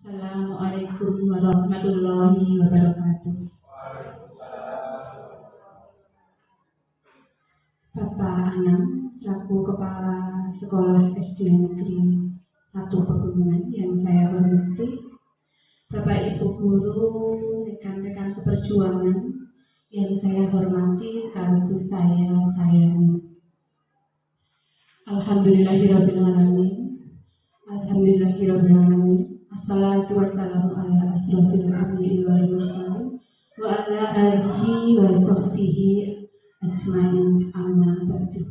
Assalamualaikum warahmatullahi wabarakatuh. Bapak Anam, selaku Kepala Sekolah SD Negeri 1 Pegunungan yang saya hormati, Bapak Ibu Guru, rekan-rekan seperjuangan yang saya hormati sekaligus saya sayangi. Alhamdulillahirrahmanirrahim. Alhamdulillahirrahmanirrahim. Assalatu wassalamu ala asrofil anbiya'i wal mursalin wa ala alihi wa sahbihi ajmain, amma ba'du.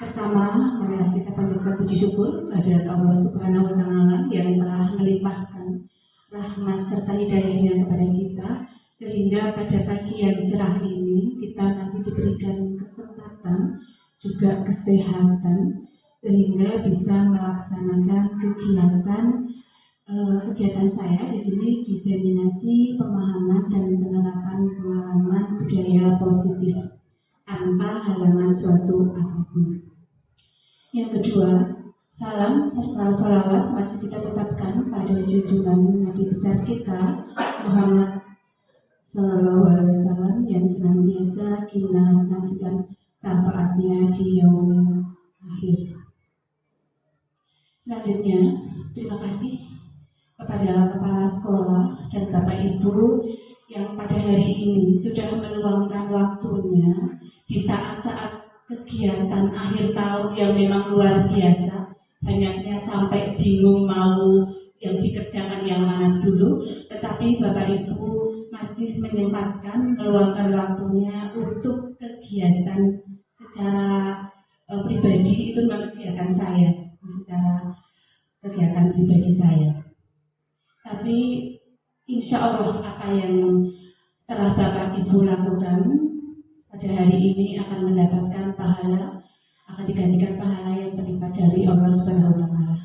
Pertama, marilah kita panjatkan puji syukur kepada Allah Subhanahu wa taala yang telah melimpahkan rahmat serta hidayahnya kepada kita sehingga pada pagi yang cerah ini kita nanti diberikan kesempatan juga kesehatan sehingga bisa melaksanakan kegiatan saya di sini, diseminasi pemahaman dan penerapan pengalaman budaya positif tanpa halangan suatu apapun. Yang kedua, salam serta sholawat masih kita tetapkan pada junjungan Nabi besar kita Muhammad Sallallahu Alaihi Wasallam yang senantiasa kita nantikan syafaatnya di yaumil akhir. Selanjutnya, terima kasih kepada Kepala Sekolah dan Bapak Ibu yang pada hari ini sudah meluangkan waktunya di saat-saat kegiatan akhir tahun yang memang luar biasa, banyaknya sampai bingung mau yang dikerjakan yang mana dulu, tetapi Bapak Ibu masih menyempatkan meluangkan waktunya untuk kegiatan secara pribadi, itu mengerjakan saya secara kegiatan pribadi saya. Tapi insya Allah apa yang telah Bapak Ibu lakukan pada hari ini akan mendapatkan pahala, akan digantikan pahala yang berlipat dari Allah Subhanahu wa taala.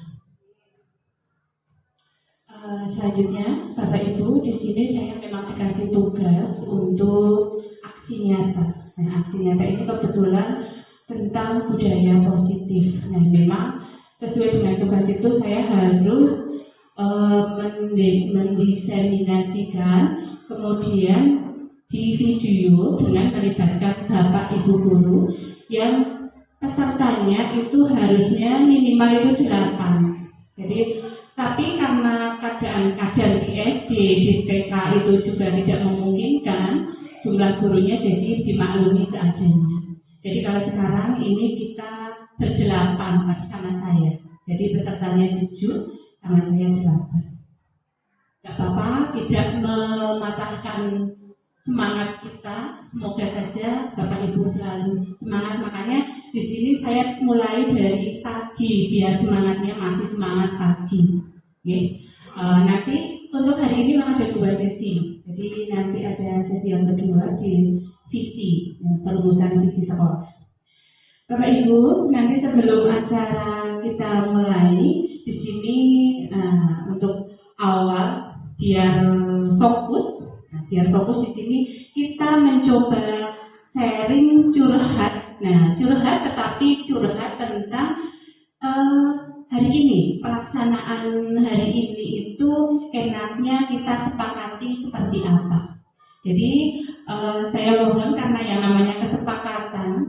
Selanjutnya, Bapak Ibu, di sini saya memang dikasih tugas untuk aksi nyata. Nah, aksi nyata ini kebetulan tentang budaya positif. Nah, memang sesuai dengan tugas itu saya harus mendiseminasikan, kemudian di video dengan melibatkan Bapak Ibu Guru yang pesertanya itu harusnya minimal itu 8. Jadi, tapi karena keadaan di SD, di TK itu juga tidak memungkinkan jumlah gurunya, jadi dimaklumi seadanya. Jadi kalau sekarang ini kita berdelapan sama saya. Jadi pesertanya 7, sama saya 8. Tidak apa-apa, tidak mematahkan semangat kita. Semoga saja Bapak Ibu selalu semangat. Makanya di sini saya mulai dari pagi biar semangatnya masih semangat pagi. Nanti untuk hari ini memang ada 2 sesi. Jadi nanti ada sesi yang kedua di visi, perumusan visi sekolah. Bapak Ibu, nanti sebelum acara kita mulai di sini untuk awal biar fokus di sini kita mencoba sharing curhat. Nah, curhat tetapi curhat tentang hari ini, pelaksanaan hari ini itu enaknya kita sepakati seperti apa. Jadi saya mohon, karena yang namanya kesepakatan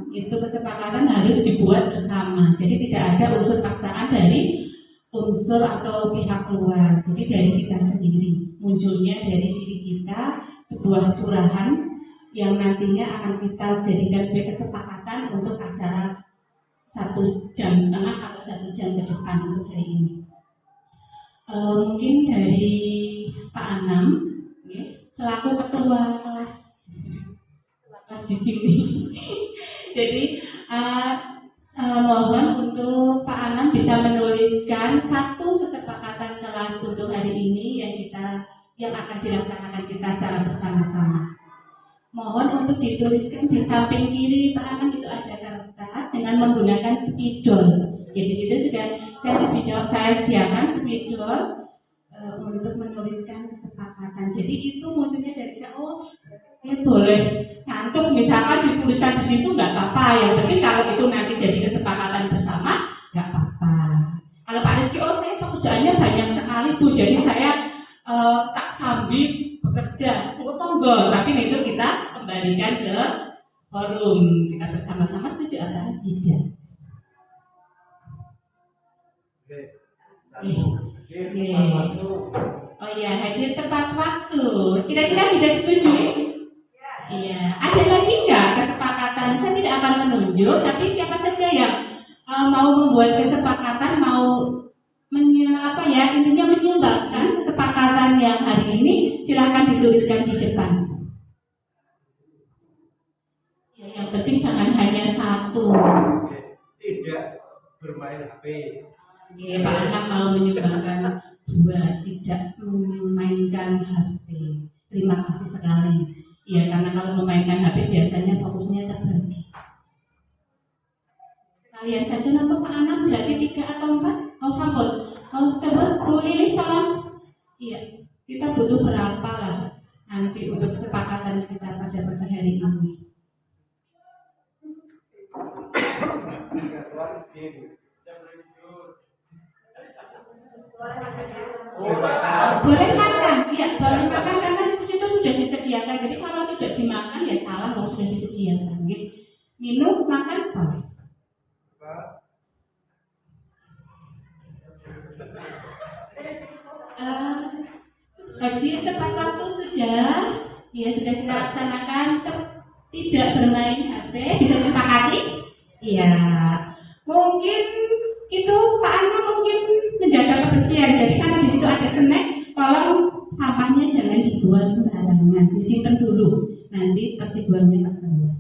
harus dibuat bersama. Jadi tidak ada unsur paksaan dari unsur atau pihak luar. Jadi dari kita sendiri, munculnya dari diri kita sebuah curahan yang nantinya akan kita jadikan sebagai kesepakatan untuk acara 1,5 jam atau 1 jam ke depan untuk hari ini. Mungkin dari Pak Anam, selaku ketua kelas di sini. Jadi mohon untuk Pak Anam bisa menuliskan satu kesepakatan kelas untuk hari ini yang akan dilaksanakan kita secara bersama-sama. Mohon untuk dituliskan di samping kiri Pak Anam itu ada kertas dengan menggunakan spidol. Jadi itu sudah saya sediakan spidol untuk menuliskan kesepakatan. Jadi itu maksudnya dari saya boleh ngantuk, misalkan dituliskan di situ nggak apa-apa. Yang penting kalau itu nanti jadi kesepakatan bersama nggak apa-apa. Kalau Pak Rizky, saya pekerjaannya banyak sekali ibu, jadi saya tak sambil bekerja, monggo, tapi itu kita kembalikan ke forum, kita bersama-sama setuju atau tidak. Oh iya, hadir tepat waktu. Kira-kira bisa disetujui? Iya. Ada lagi nggak kesepakatan? Saya tidak akan menunjuk, tapi siapa saja yang mau membuat kesepakatan, mau intinya menyumbangkan kesepakatan yang hari ini, silakan dituliskan di depan. Ya, yang penting jangan hanya satu. Tidak bermain HP. Ya, Pak Anak mau menyumbangkan 2, tidak memainkan HP. Terima kasih sekali. Ya, karena kalau memainkan HP biasanya fokusnya terbagi. Kalian saja untuk Pak Anak berarti 3 atau 4? Oh, sampun. Oh, coba Bu Lilis tolong. Iya, kita butuh berapa lah nanti untuk kesepakatan kita pada hari ini. Boleh makan, iya boleh makan karena itu sudah disediakan. Jadi kalau tidak dimakan ya salah, kalau sudah disediakan. Minum, makan, boleh. Haji tepat waktu sudah, ya sudah kita laksanakan. Tidak bermain HP, bisa disepakati? Iya. Mungkin itu Pak Ana mungkin menjaga kebersihan. Jadi karena di situ ada snack, tolong sampahnya jangan dibuang sembarangan, disimpan dulu. Nanti pasti buangnya keluar.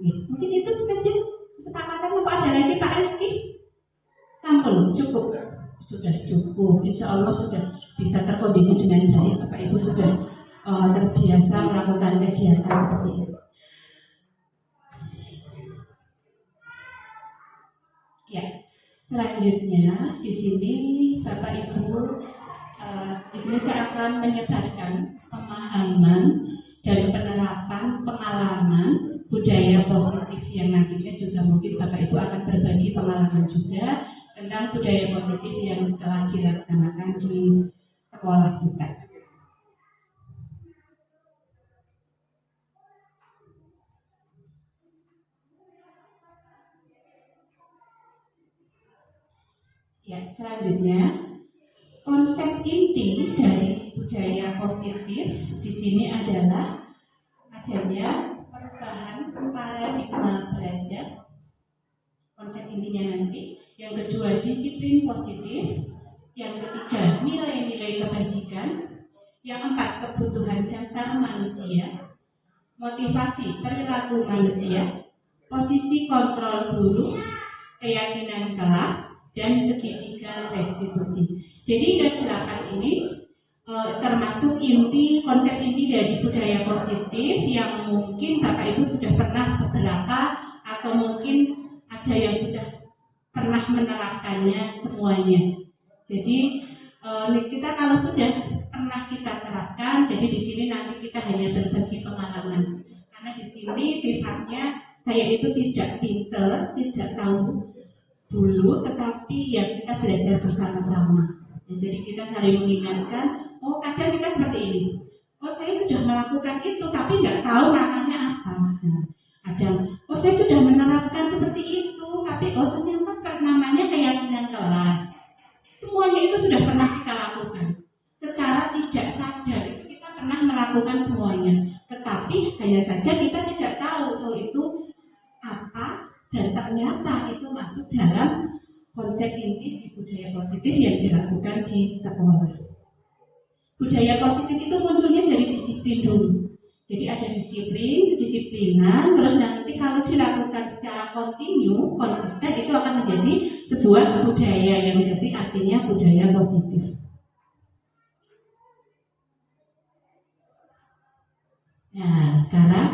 Mungkin itu saja kesepakatan. Apa ada lagi Pak Rizky? Sampun, cukup. Sudah cukup. Insya Allah sudah bisa terkoordinasi dengan baik. Bapak Ibu sudah terbiasa melakukan kegiatan seperti itu. Ya, selanjutnya di sini Bapak Ibu ini saya akan menyebarkan pemahaman dan penerapan pengalaman budaya positif yang nantinya juga mungkin Bapak Ibu akan berbagi pengalaman juga tentang budaya positif yang telah dilaksanakan di sekolah kita. Ya, selanjutnya konsep inti dari budaya positif di sini adalah adanya perubahan paradigma belajar. Konsep intinya nanti. Yang kedua, disiplin positif. Yang ketiga, nilai-nilai kebajikan. Yang empat, kebutuhan dasar manusia. Motivasi perilaku manusia. Posisi kontrol guru. Keyakinan kelak. Dan segitiga restitusi. Jadi ke-8 ini termasuk inti, konsep inti dari budaya positif yang mungkin Bapak Ibu sudah pernah beberapa atau mungkin ada yang sudah pernah menerapkannya semuanya. Jadi kita kalau sudah pernah kita terapkan, jadi di sini nanti kita hanya berbagi pengalaman. Karena di sini sifatnya saya itu tidak pinter, tidak tahu dulu, tetapi ya kita belajar bersama-sama. Jadi kita saling mengingatkan, oh kadang kita seperti ini. Oh saya sudah melakukan itu, tapi nggak tahu namanya apa. Kadang, oh saya sudah menerapkan seperti itu, tapi oh ternyata namanya keyakinan kelas. Semuanya itu sudah pernah kita lakukan. Secara tidak sadar itu kita pernah melakukan semuanya. Tetapi hanya saja kita tidak tahu oh itu apa. Dan ternyata itu masuk dalam konsep inti di budaya positif yang dilakukan di sekolah. Budaya positif itu munculnya dari disiplin dulu. Jadi ada disiplin, kedisiplinan, terus nanti kalau dilakukan secara kontinu, konsisten itu akan menjadi sebuah budaya yang menjadi artinya budaya positif. Nah, sekarang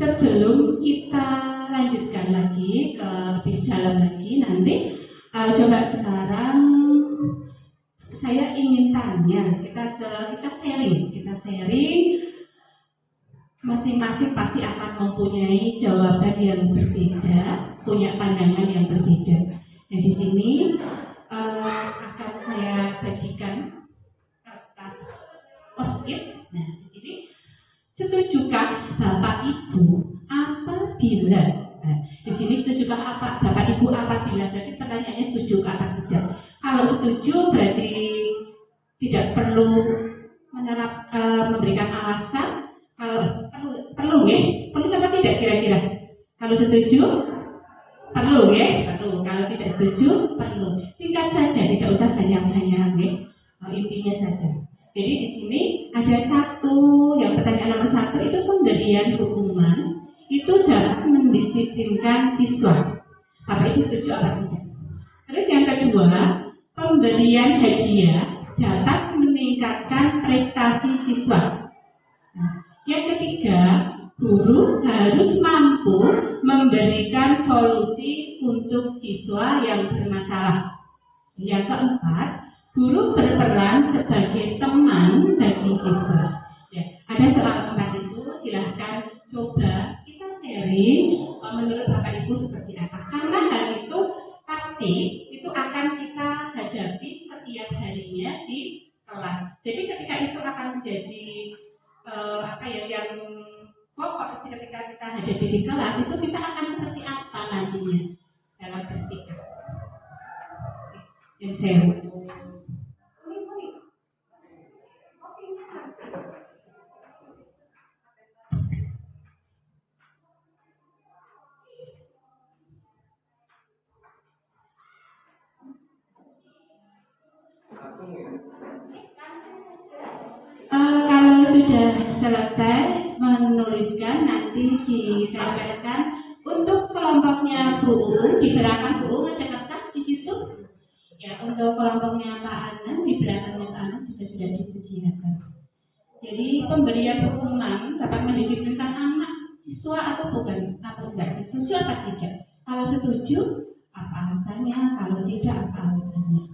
sebelum kita lanjutkan lagi ke lebih dalam lagi nanti coba sekarang saya ingin tanya kita sharing masing-masing pasti akan mempunyai jawaban yang berbeda, punya pandangan yang berbeda. Nah di sini apa tidak. Kalau setuju berarti tidak perlu memberikan alasan. Kalau perlu ya, perlu apa tidak kira-kira? Kalau setuju perlu ya, perlu. Kalau tidak setuju perlu. Singkat saja, tidak usah banyak-banyak ya. Intinya saja. Jadi di sini ada satu, yang pertanyaan nomor 1 itu pemberian hukuman itu dapat mendisiplinkan siswa. Apa itu setuju apa tidak? Terus yang kedua, pemberian hadiah dapat meningkatkan prestasi siswa. Nah, yang ketiga, guru harus mampu memberikan solusi untuk siswa yang bermasalah. Yang keempat, guru berperan sebagai teman bagi siswa. Ya, ada soal 4 itu, silahkan coba kita sharing menurut Bapak Ibu seperti apa. Karena hal itu pasti itu akan kita hadapi setiap harinya di kelas. Jadi ketika itu akan menjadi yang pokok ketika kita hadapi di kelas itu kita akan seperti apa nantinya dalam bersikap. Yang saya kalau sudah selesai menuliskan nanti ditempelkan untuk kelompoknya Bu di belakang Bu ada kertas di situ. Ya, untuk kelompoknya Pak Anan di belakangnya Pak Anan sudah disediakan. Jadi pemberian hukuman dapat mendisiplinkan anak siswa atau bukan atau enggak? Setuju atau tidak? Kalau setuju apa alasannya? Kalau tidak apa alasannya?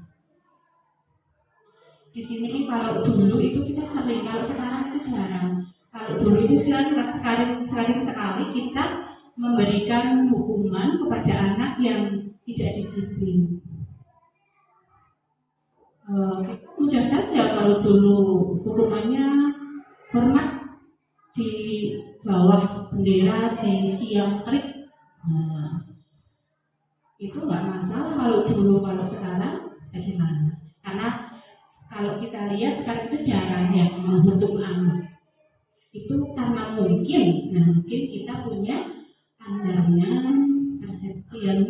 Di sini kalau dulu itu kita sering, kalau sekarang itu jarang. Kalau dulu itu sekali kita memberikan hukuman kepada anak yang tidak disiplin. Mudah saja kalau dulu hukumannya hormat di bawah bendera di tiang terik. Itu nggak masalah kalau dulu, kalau sekarang bagaimana? Karena kalau kita lihat sekarang itu jarang yang menghukum anak. Itu karena mungkin kita punya pandangan persepsi yang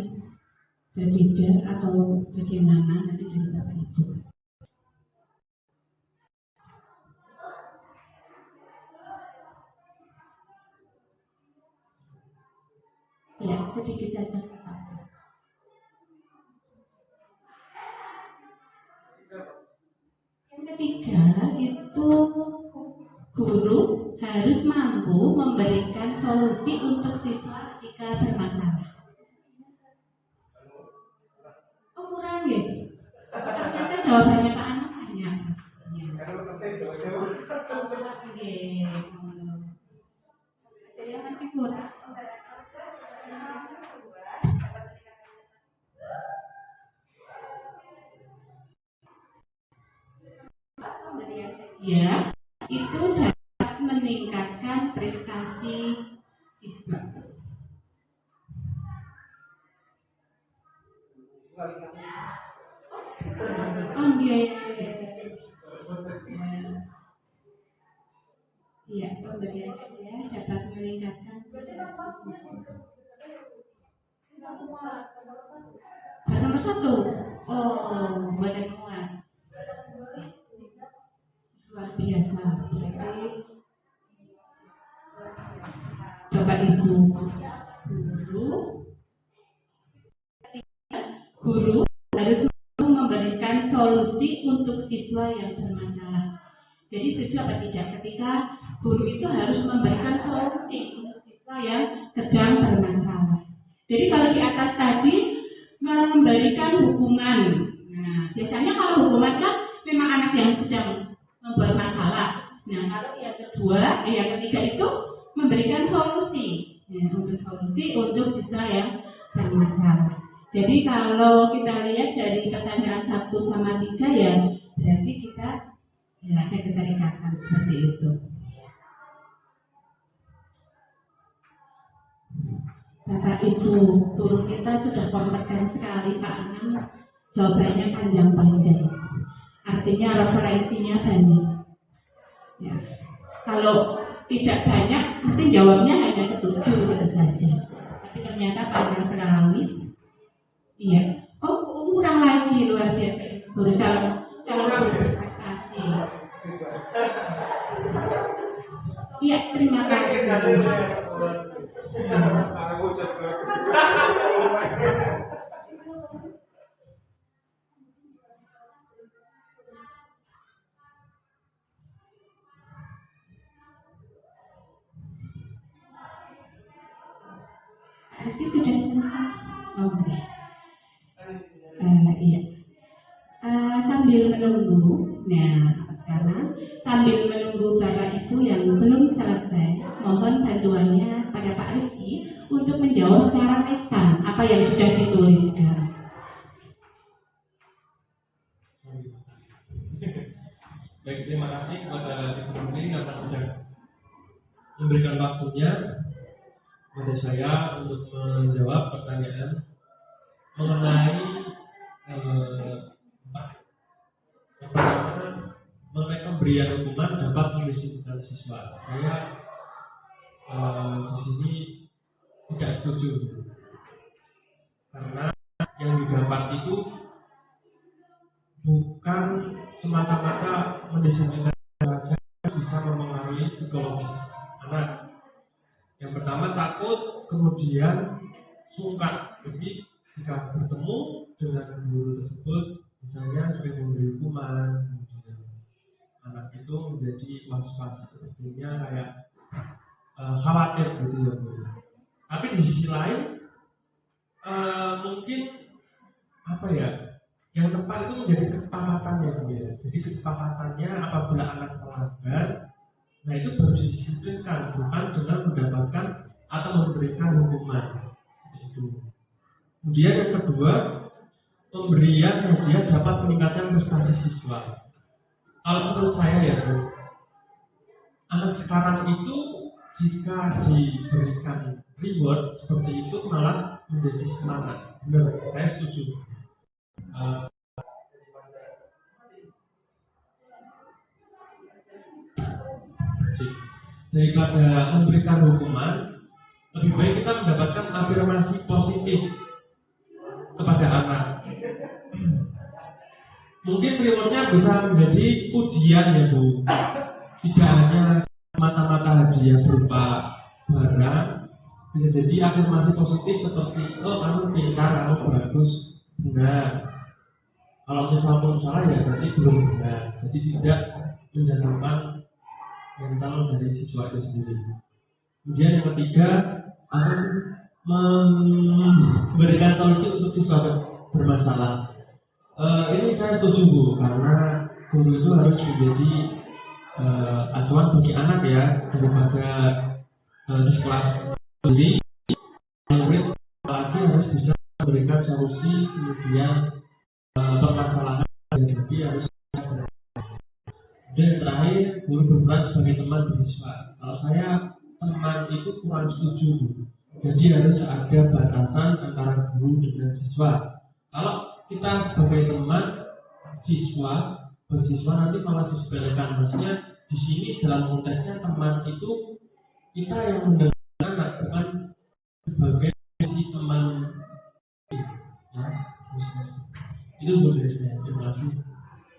berbeda atau bagaimana nanti dari Bapak Ibu. Ya, sedikit saja. Yang ketiga itu guru harus mampu memberikan solusi untuk siswa jika bermasalah. Oh kurang ya? Ternyata jawabannya Pak Anas banyak. Jadi masih kurang. Pemberian hadiah itu dapat meningkatkan prestasi siswa. Iya, pemberian hadiah dapat meningkatkan prestasi siswa. Nomor 1. Oh, badan muat. Luar biasa. Berarti Bapak Ibu guru harus memberikan solusi untuk siswa yang bermasalah. Jadi setuju apa tidak ketika guru itu harus memberikan solusi untuk siswa yang sedang bermasalah. Jadi kalau di atas tadi memberikan hukuman. Nah, biasanya kalau hukuman kan memang anak yang sedang membuat masalah. Nah, kalau yang kedua, yang ketiga itu memberikan solusi. Nah, untuk solusi untuk siswa yang bermasalah. Jadi kalau kita lihat dari pertanyaan 1 sama 3 ya berarti kita ada keterikatan seperti itu. Bapak Ibu, guru kita sudah kompeten sekali Pak Anam jawabannya panjang-panjang. Artinya referensinya banyak. Ya. Kalau tidak banyak, mesti jawabnya hanya ketujuh gitu saja. Tapi ternyata panjang sekali. Iya. Oh, kurang lagi luar biasa. Kalau berprestasi. Iya, terima kasih. Itu sudah selesai. Oke. Iya. Sambil menunggu, sekarang sambil menunggu Bapak Ibu yang belum selesai, mohon bantuannya pada Pak Rizky untuk menjawab secara lisan apa yang sudah dituliskan. Baik, terima kasih kepada Ibu Menteri karena sudah memberikan waktunya kepada saya untuk menjawab pertanyaan mengenai mengenai pemberian hukuman dapat mendisiplinkan siswa. Saya di sini tidak setuju karena yang didapat itu bukan semata-mata mendisiplinkan saja, bisa mempengaruhi psikologis anak. Yang pertama takut, kemudian sungkan. Jadi jika bertemu dengan guru tersebut, misalnya sering memberi hukuman, anak itu menjadi was-was, sepertinya kayak khawatir gitu ya Bu. Tapi di sisi lain mungkin apa ya? Yang tepat itu menjadi kesepakatannya Bu ya. Jadi kesepakatannya apabila anak melanggar, nah itu baru didisiplinkan, bukan dengan mendapatkan atau memberikan hukuman. Itu. Kemudian yang kedua, pemberian hadiah dapat meningkatkan prestasi siswa. Kalau menurut saya ya Bu, anak sekarang itu jika diberikan reward seperti itu malah menjadi semangat. Benar, saya setuju. Daripada memberikan hukuman, lebih baik kita mendapatkan afirmasi positif kepada anak. Mungkin rewardnya bisa menjadi pujian ya Bu, tidak hanya mata-mata hadiah berupa barang, bisa jadi afirmasi positif seperti kamu pintar, kamu bagus, benar. Kalau misal pun salah ya berarti belum benar, jadi tidak menjatuhkan mental dari siswa itu sendiri. Kemudian yang ketiga, akan memberikan solusi untuk siswa bermasalah. Ini saya setuju Bu, karena guru itu harus menjadi acuan bagi anak ya, daripada di kelas sendiri, murid lagi harus bisa memberikan solusi, kemudian permasalahan yang jadi harus. Dan terakhir, guru berperan sebagai teman bersiswa. Kalau saya teman itu kurang setuju Bu. Jadi harus ada batasan antara guru dengan siswa. Kalau kita sebagai teman siswa, bersiswa nanti malah disepelekan. Maksudnya di sini dalam konteksnya teman itu kita yang mendengar anak, bukan sebagai teman. Ya, itu boleh saya. Terima kasih.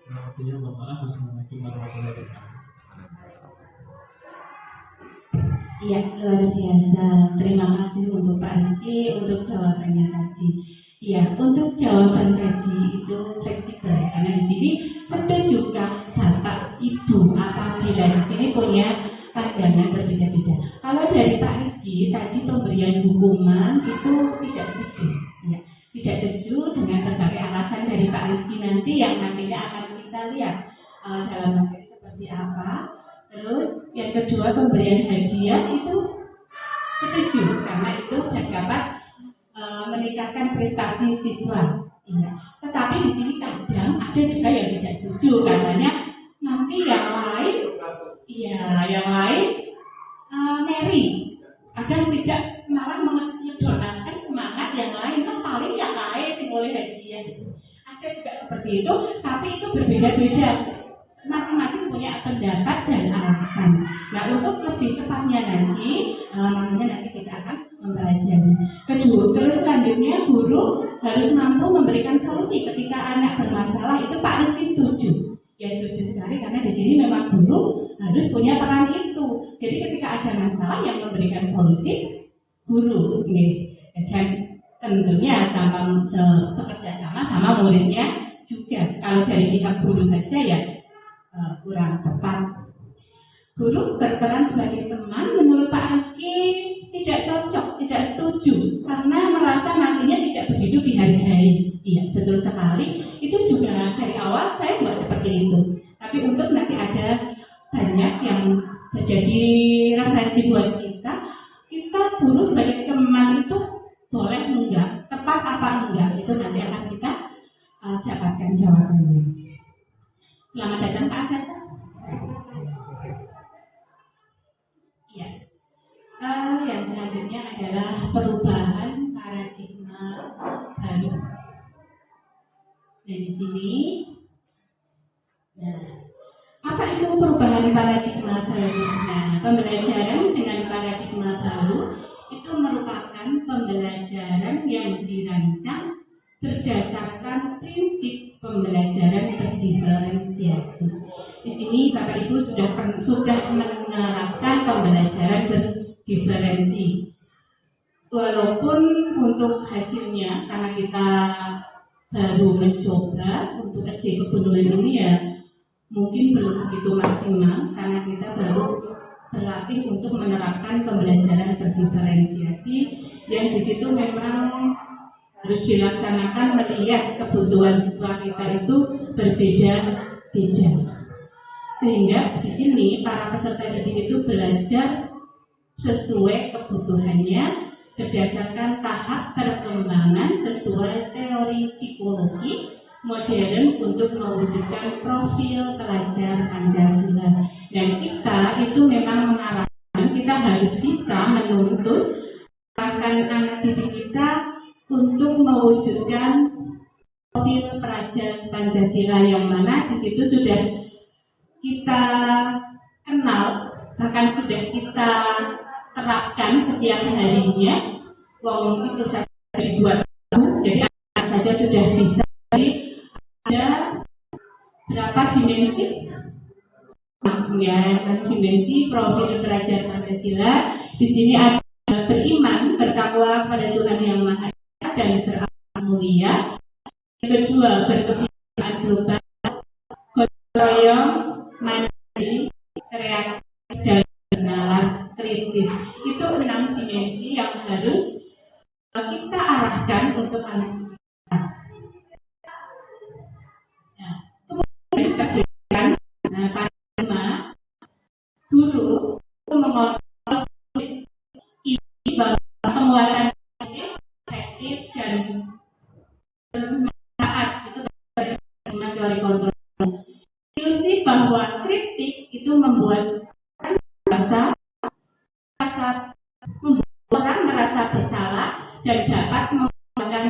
Artinya mohon maaf. Assalamualaikum warahmatullahi wabarakatuh. Iya, luar biasa. Terima kasih untuk Pak Rizky untuk jawabannya tadi. Ya, untuk jawaban tadi itu fleksibel karena di sini setujukah Bapak Ibu apabila di sini punya pandangan berbeda-beda. Kalau dari Pak Rizky tadi pemberian hukuman itu tidak setuju, ya, tidak setuju dengan berbagai alasan dari Pak Rizky nanti yang nantinya akan kita lihat dalam materi seperti apa. Terus yang kedua pemberian hadiah itu setuju karena itu dapat meningkatkan prestasi siswa. Iya. Tetapi di sini kadang ada juga yang tidak setuju katanya nanti yang lain, yang lain Mary kadang tidak malah menyedorkan semangat yang lain kan paling yang lain boleh hadiah. Ada seperti itu, tapi itu berbeda-beda. Masing-masing punya pendapat dan alasan. Nah, untuk lebih tepatnya nanti, nanti kita akan mempelajari. Kedua, terus selanjutnya guru harus mampu memberikan solusi ketika anak bermasalah. Itu Pak Rizky setuju. Ya setuju sekali karena di sini memang guru harus punya peran itu. Jadi ketika ada masalah yang memberikan solusi, guru, dan tentunya bekerja sama muridnya juga. Kalau dari pihak guru saja ya kurang tepat. Guru berperan sebagai teman menurut Pak Rizky tidak cocok, tidak setuju karena merasa nantinya tidak begitu di hari-hari. Iya, betul sekali. Itu juga dari awal saya buat seperti itu. Tapi untuk nanti ada banyak yang menjadi referensi buat kita guru sebagai teman itu boleh enggak, tepat apa enggak, itu nanti akan kita dapatkan jawabannya. Selamat datang Pak Asep. Ya. Yang selanjutnya adalah perubahan paradigma baru. Nah, di sini, apa itu perubahan paradigma baru? Nah, pembelajaran dengan paradigma baru itu merupakan pembelajaran yang dirancang berdasarkan prinsip pembelajaran berdiferensiasi. Di sini Bapak Ibu sudah menerapkan pembelajaran berdiferensi. Walaupun untuk hasilnya karena kita baru mencoba untuk SD Kepedulian ini ya mungkin belum begitu maksimal karena kita baru berlatih untuk menerapkan pembelajaran berdiferensiasi yang di situ memang harus dilaksanakan melihat kebutuhan siswa kita itu berbeda-beda. Sehingga di sini para peserta didik itu belajar sesuai kebutuhannya berdasarkan tahap perkembangan sesuai teori psikologi modern untuk mewujudkan profil pelajar Pancasila. Dan kita itu memang mengarahkan kita harus bisa menuntut anak didik kita untuk mewujudkan profil pelajar Pancasila yang mana di situ sudah kita kenal, bahkan sudah kita terapkan setiap harinya. Wong itu saja dibuat, jadi anak saja sudah bisa. Ada berapa dimensi? Ya, dimensi profil pelajar Pancasila. Di sini ada beriman, bertakwa pada Tuhan Yang Maha Esa dan beramal mulia. Yang kedua, berkebiasaan global, gotong royong, mandiri, kreatif dan bernalar kritis. Itu 6 dimensi yang harus kita arahkan untuk anak kita. Nah, paradigma guru itu mengontrol ini bahwa penguatan efektif dan bermanfaat itu paradigma teori kontrol. Ilusi bahwa kritik itu membuat orang merasa bersalah dan dapat menggunakan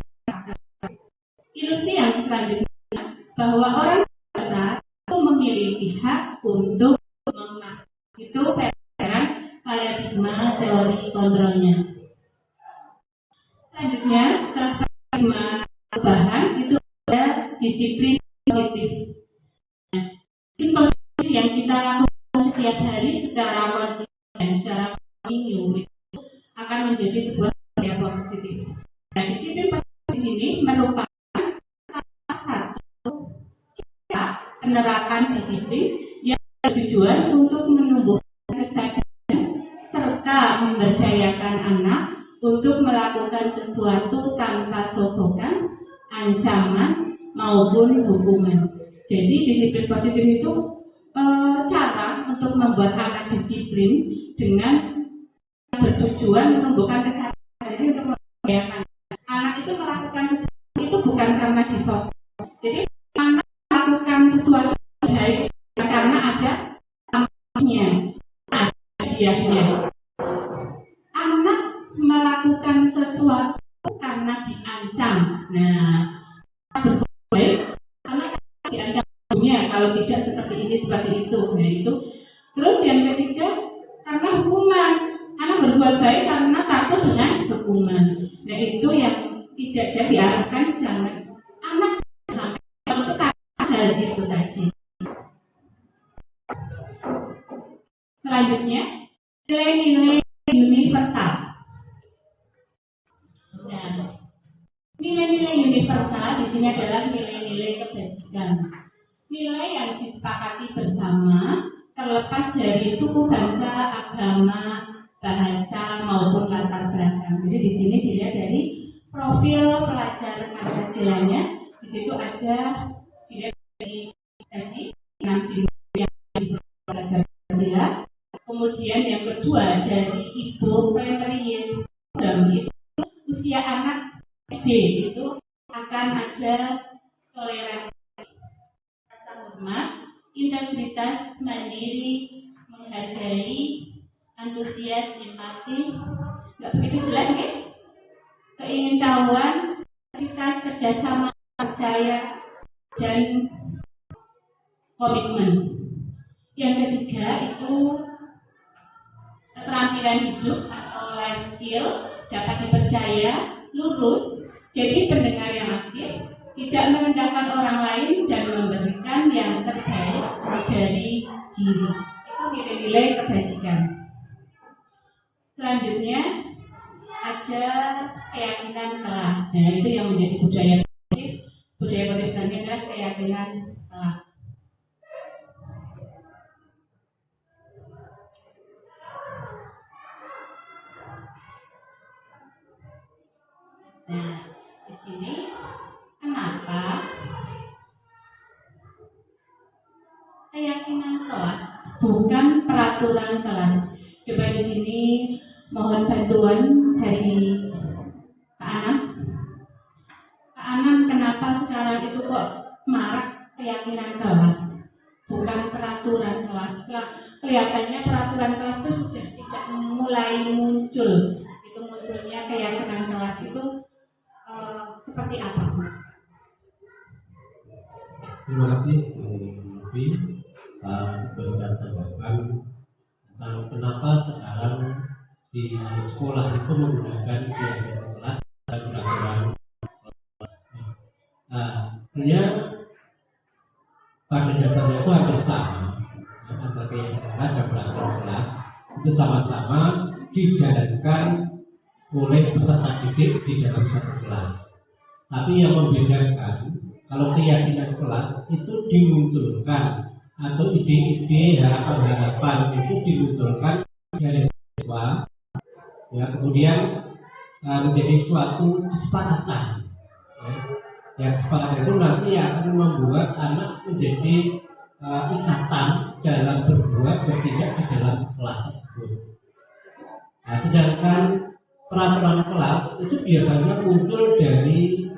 ilusi yang selanjutnya bahwa orang itu memiliki hak untuk memaksa. Itu paradigma teori kontrolnya. Selanjutnya, paradigma perubahan itu ada disiplin positif. Disiplin positif yang kita lakukan setiap hari secara konsisten dan secara kontinu itu akan menjadi sebuah karya positif. Nah, disiplin positif ini merupakan salah satu penerapan disiplin yang bertujuan untuk menumbuhkan kesadaran serta memberdayakan anak untuk melakukan sesuatu tanpa sogokan, ancaman maupun hukuman. Jadi disiplin positif itu cara untuk membuat anak disiplin dengan bertujuan menumbuhkan kesadaran untuk memberdayakan anak itu melakukan itu bukan karena disogok. Jadi anak melakukan sesuatu baik karena ada amalnya, ada hadiahnya. Anak melakukan sesuatu karena diancam. Nah, berbuat baik kalau tidak seperti ini, seperti itu. Nah itu. Terus yang ketiga, karena hukuman. Anak berbuat baik karena takut dengan hukuman. Nah itu yang tidak jadi diarahkan, jangan anak sampai kalau itu hal itu tadi. Selanjutnya, nilai-nilai universal. Nah, nilai-nilai universal di sini adalah nilai-nilai kebajikan. Nilai yang disepakati bersama, terlepas dari suku, bangsa, agama, bahasa maupun latar belakang. Jadi di sini dilihat dari profil pelajar Pancasilanya. Di situ ada dilihat dari tadi 6 yang pelajar Pancasila. Kemudian yang kedua dari ibu primary program itu usia anak SD itu akan ada toleransi, rasa hormat, integritas, mandiri, menghargai, antusias, empati, nggak begitu jelas ya? Keingintahuan, kita kerjasama, percaya, dan komitmen. Yang ketiga itu keterampilan hidup atau life skill, dapat dipercaya, lurus, jadi pendengar yang aktif, tidak merendahkan orang lain dan memberikan yang terbaik dari diri. Itu nilai-nilai kebajikan. Selanjutnya ada keyakinan kelak. Nah itu yang menjadi budaya positif. Budaya positif adalah keyakinan kelak. Nah, di sini kenapa keyakinan kelas bukan peraturan kelas? Coba di sini mohon bantuan dari Pak Anam. Pak Anam, kenapa sekarang itu kok marak keyakinan kelas, bukan peraturan kelas? Kelihatannya peraturan kelas itu sudah tidak mulai muncul. Itu munculnya keyakinan kelas itu seperti apa? Terima kasih, Novi, berikan tanggapan tentang kenapa sekarang di sekolah itu menggunakan keyakinan kelas dan peraturan. Sebenarnya pada dasarnya itu hampir sama, antara keyakinan kelas dan peraturan kelas itu sama-sama dijalankan oleh peserta didik di dalam satu kelas. Tapi yang membedakan, kalau keyakinan kelas itu dimunculkan atau ide-ide harapan-harapan itu dimunculkan dari siswa, ya kemudian menjadi suatu kesepakatan. Ya, kesepakatan itu nanti akan membuat anak menjadi ikatan dalam berbuat bertindak di dalam kelas tersebut. Nah, sedangkan peraturan kelas itu biasanya muncul dari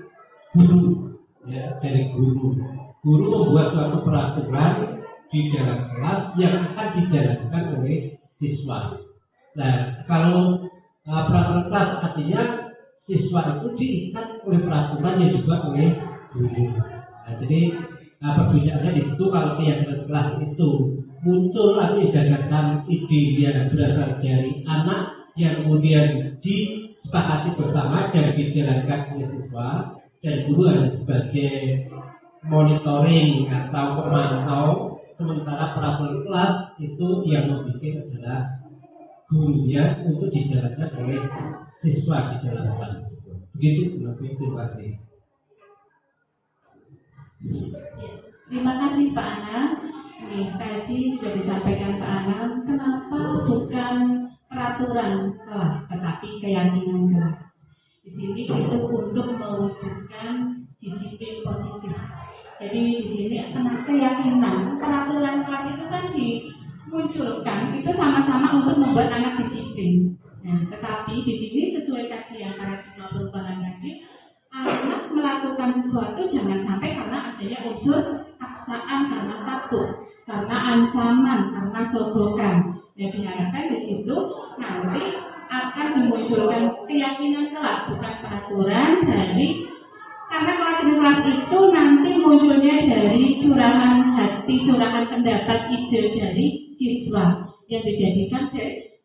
guru, ya, dari guru. Guru membuat suatu peraturan di dalam kelas yang akan dijalankan oleh siswa. Nah, kalau peraturan kelas artinya siswa itu diikat oleh peraturan yang juga oleh guru. Nah, jadi perbedaannya di situ. Kalau keyakinan kelas itu muncul atau gagasan ide yang berasal dari anak yang kemudian disepakati bersama dan dijalankan oleh siswa, dan guru hanya sebagai monitoring atau pemantau, sementara peraturan kelas itu yang membuat adalah gurunya untuk dijalankan oleh siswa di dalam kelas. Begitu, terima kasih. Terima kasih Pak Anam. Tadi sudah disampaikan Pak Anam, kenapa bukan peraturan kelas tetapi keyakinan kelas. Di sini itu untuk mewujudkan disiplin positif. Jadi di sini karena keyakinan peraturan kelas itu kan dimunculkan itu sama-sama untuk membuat anak disiplin. Nah, tetapi di sini sesuai tadi yang paradigma perubahan tadi, anak melakukan sesuatu jangan sampai karena adanya unsur paksaan, karena takut, karena ancaman, karena sogokan. Jadi diharapkan di situ nanti akan dimunculkan keyakinan kelak, bukan peraturan dari, karena keyakinan kelak itu nanti munculnya dari curahan hati curahan pendapat ide dari siswa yang dijadikan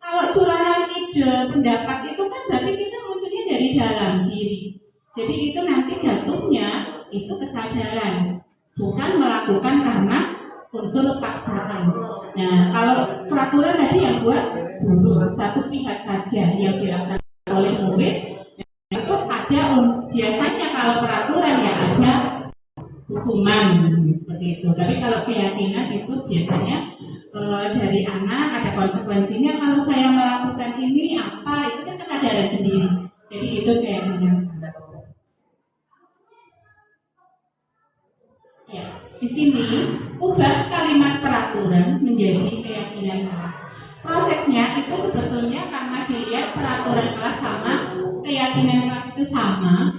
kalau curahan ide pendapat itu kan berarti kita munculnya dari dalam diri. Jadi itu nanti jatuhnya itu kesadaran, bukan melakukan karena unsur paksaan. Nah, kalau peraturan tadi yang buat satu pihak saja yang dilakukan oleh murid, itu ada biasanya kalau peraturan ya ada hukuman seperti itu. Tapi kalau keyakinan itu biasanya dari anak ada konsekuensinya. Kalau saya melakukan ini apa, itu kan kesadaran sendiri. Jadi itu keyakinan. Ya, di sini ubah kalimat peraturan menjadi keyakinan. Prosesnya itu sebetulnya karena dilihat peraturan kelas sama, keyakinan kelas itu sama.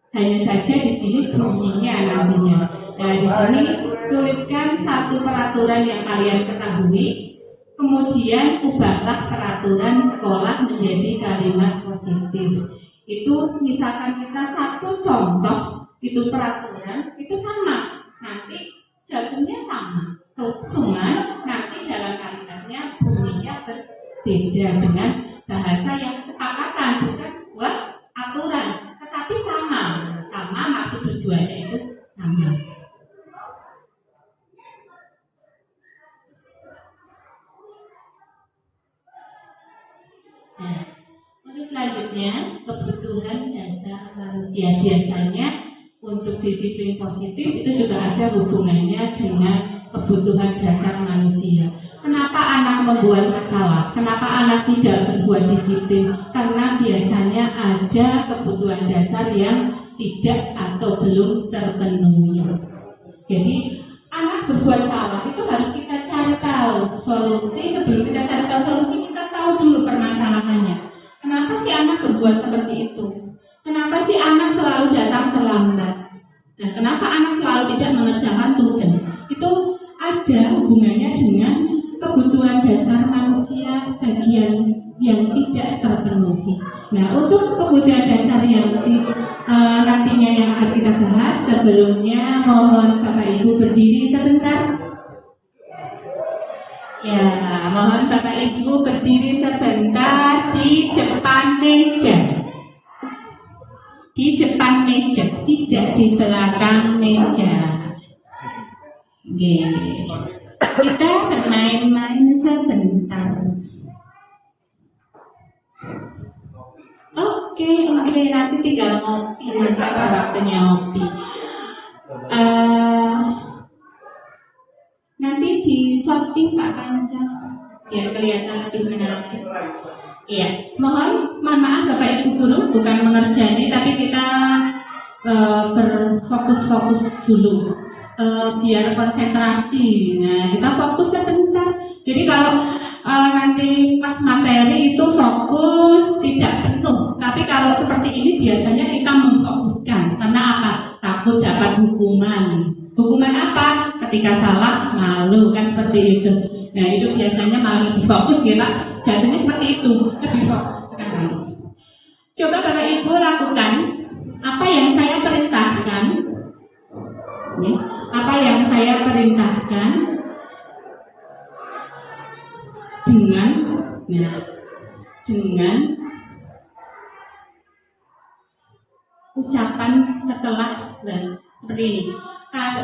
Hanya saja di sini bunyinya nantinya. Nah, di sini tuliskan satu peraturan yang kalian ketahui, kemudian ubahlah peraturan sekolah menjadi kalimat positif. Itu misalkan kita satu contoh, itu peraturan, itu sama. Nanti jatuhnya sama. Cuma nanti dalam kalimatnya bunyinya berbeda dengan bahasa yang kesepakatan, bukan buat aturan. Tetapi sama maksud tujuannya itu sama. Nah, untuk selanjutnya kebutuhan dasar manusia biasanya untuk disiplin positif itu juga ada hubungannya dengan kebutuhan dasar manusia. Kenapa anak membuat masalah? Kenapa anak tidak berbuat disiplin? Karena biasanya ada kebutuhan dasar yang tidak atau belum terpenuhi. Jadi anak berbuat salah itu harus kita cari tahu solusi. Sebelum kita cari tahu solusi, kita tahu dulu permasalahannya. Kenapa si anak berbuat seperti itu? Kenapa si anak selalu datang terlambat? Nah, kenapa anak selalu tidak mengerjakan tugas? Itu ada hubungannya dengan kebutuhan dasar manusia bagian yang tidak terpenuhi. Nah, untuk kebutuhan dasar yang nantinya yang akan kita bahas, sebelumnya mohon Bapak Ibu berdiri sebentar. Ya, mohon Bapak Ibu berdiri sebentar di depan meja. Di depan meja, tidak di belakang meja. Kita bermain-main sebentar. Oke, nanti tinggal ngopi, nanti waktunya ngopi. Nanti di sorting Pak Kanca, biar kelihatan lebih menarik. Iya, mohon maaf Bapak Ibu Guru, bukan mengerjani, tapi kita berfokus-fokus dulu, biar konsentrasi. Nah, kita fokus sebentar. Jadi kalau nanti pas materi itu fokus tidak penuh, tapi kalau seperti ini biasanya kita memfokuskan. Karena apa? Takut dapat hukuman. Hukuman apa? Ketika salah malu, kan seperti itu. Nah, itu biasanya malah lebih fokus kita. Jadinya seperti itu, lebih fokus. Coba Bapak Ibu lakukan apa yang saya perintahkan. Apa yang saya perintahkan dengan ucapan setelah seperti ini.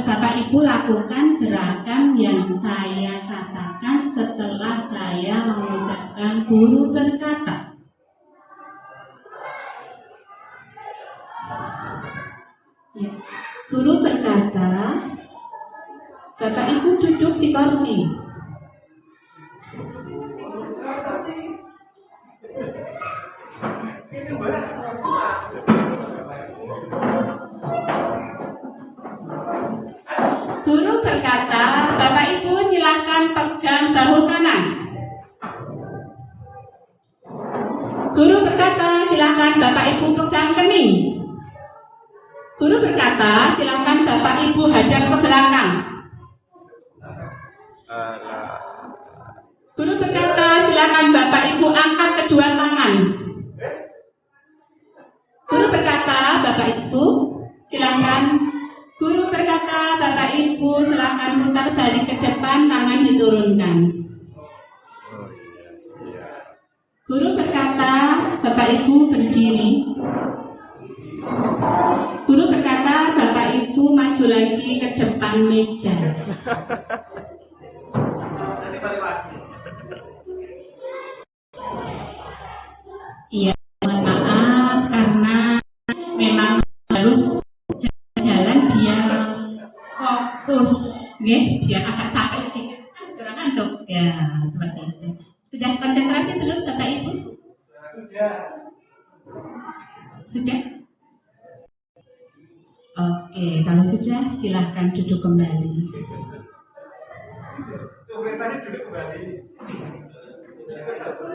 Bapak Ibu lakukan gerakan yang saya katakan setelah saya mengucapkan guru berkata. Ya. Guru berkata, Bapak Ibu duduk di kursi. Guru berkata, Bapak Ibu silakan pegang bahu kanan. Guru berkata, silakan Bapak Ibu pegang kening. Guru berkata, silakan Bapak Ibu hadap ke belakang. Guru berkata, silakan Bapak Ibu angkat kedua tangan. Guru berkata, Bapak Ibu silakan. Guru berkata, Bapak Ibu silakan putar balik ke pergi ke depan meja. Jadi balik lagi. Iya, mohon maaf karena memang harus jalan dia fokus, dia agak capek sedikit, kurang ngantuk ya seperti itu. Sudah konsentrasi belum Bapak Ibu? Sudah? Oke, kalau sudah silahkan duduk kembali. Tadi duduk kembali.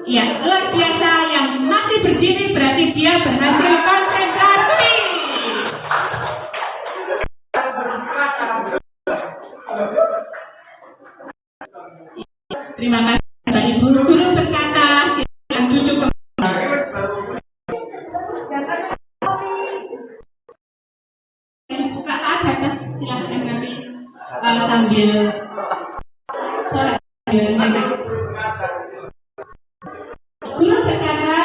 Ya, luar biasa, yang masih berdiri berarti dia berhasil konsentrasi. Terima kasih Bapak Ibu. Guru berkata, silakan duduk kembali. Buka ada, silakan nanti sambil guru berkata,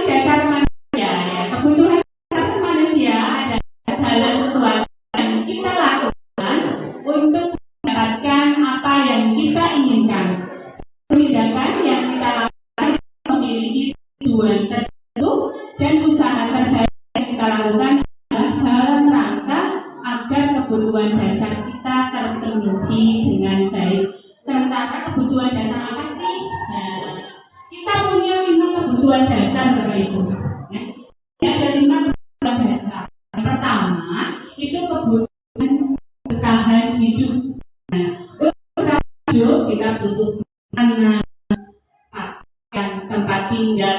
dasar manusia, kebutuhan dasar manusia adalah segala sesuatu yang kita lakukan untuk mendapatkan apa yang kita inginkan. Tindakan yang kita lakukan memiliki tujuan tertentu dan usaha terbaik yang kita lakukan adalah dalam rangka agar kebutuhan dasar kita terpenuhi dengan baik. Sementara kebutuhan dasar apa sih? Nah, kita punya 5 kebutuhan dasar Bapak Ibu. Ya, ada 5 kebutuhan dasar. Yang pertama itu kebutuhan bertahan hidup. Nah, untuk bertahan hidup kita butuh makanan, pakaian, tempat tinggal,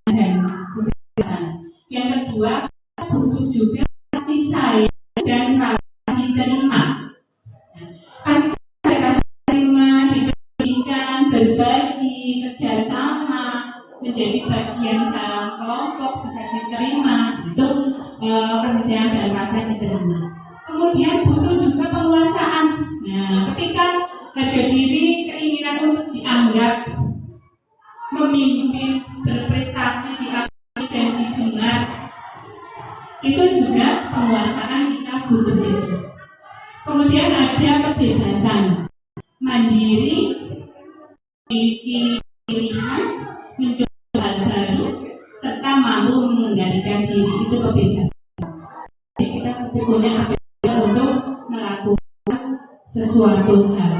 dan kebutuhan. Yang kedua, kita butuh juga kasih sayang dan rasa diterima. Berbagi, kerjasama, menjadi bagian dalam kelompok, bisa diterima, itu pekerjaan dan rasa diterima. Kemudian butuh juga penguasaan. Nah, ketika harga diri, keinginan untuk dianggap memimpin, berprestasi, diakui dan didengar, itu juga penguasaan kita butuh itu. Kemudian ada kebebasan, mandiri, memiliki pilihan, mencoba hal baru, serta mampu mengendalikan diri, itu kebebasan. Jadi kita punya kebebasan untuk melakukan sesuatu hal.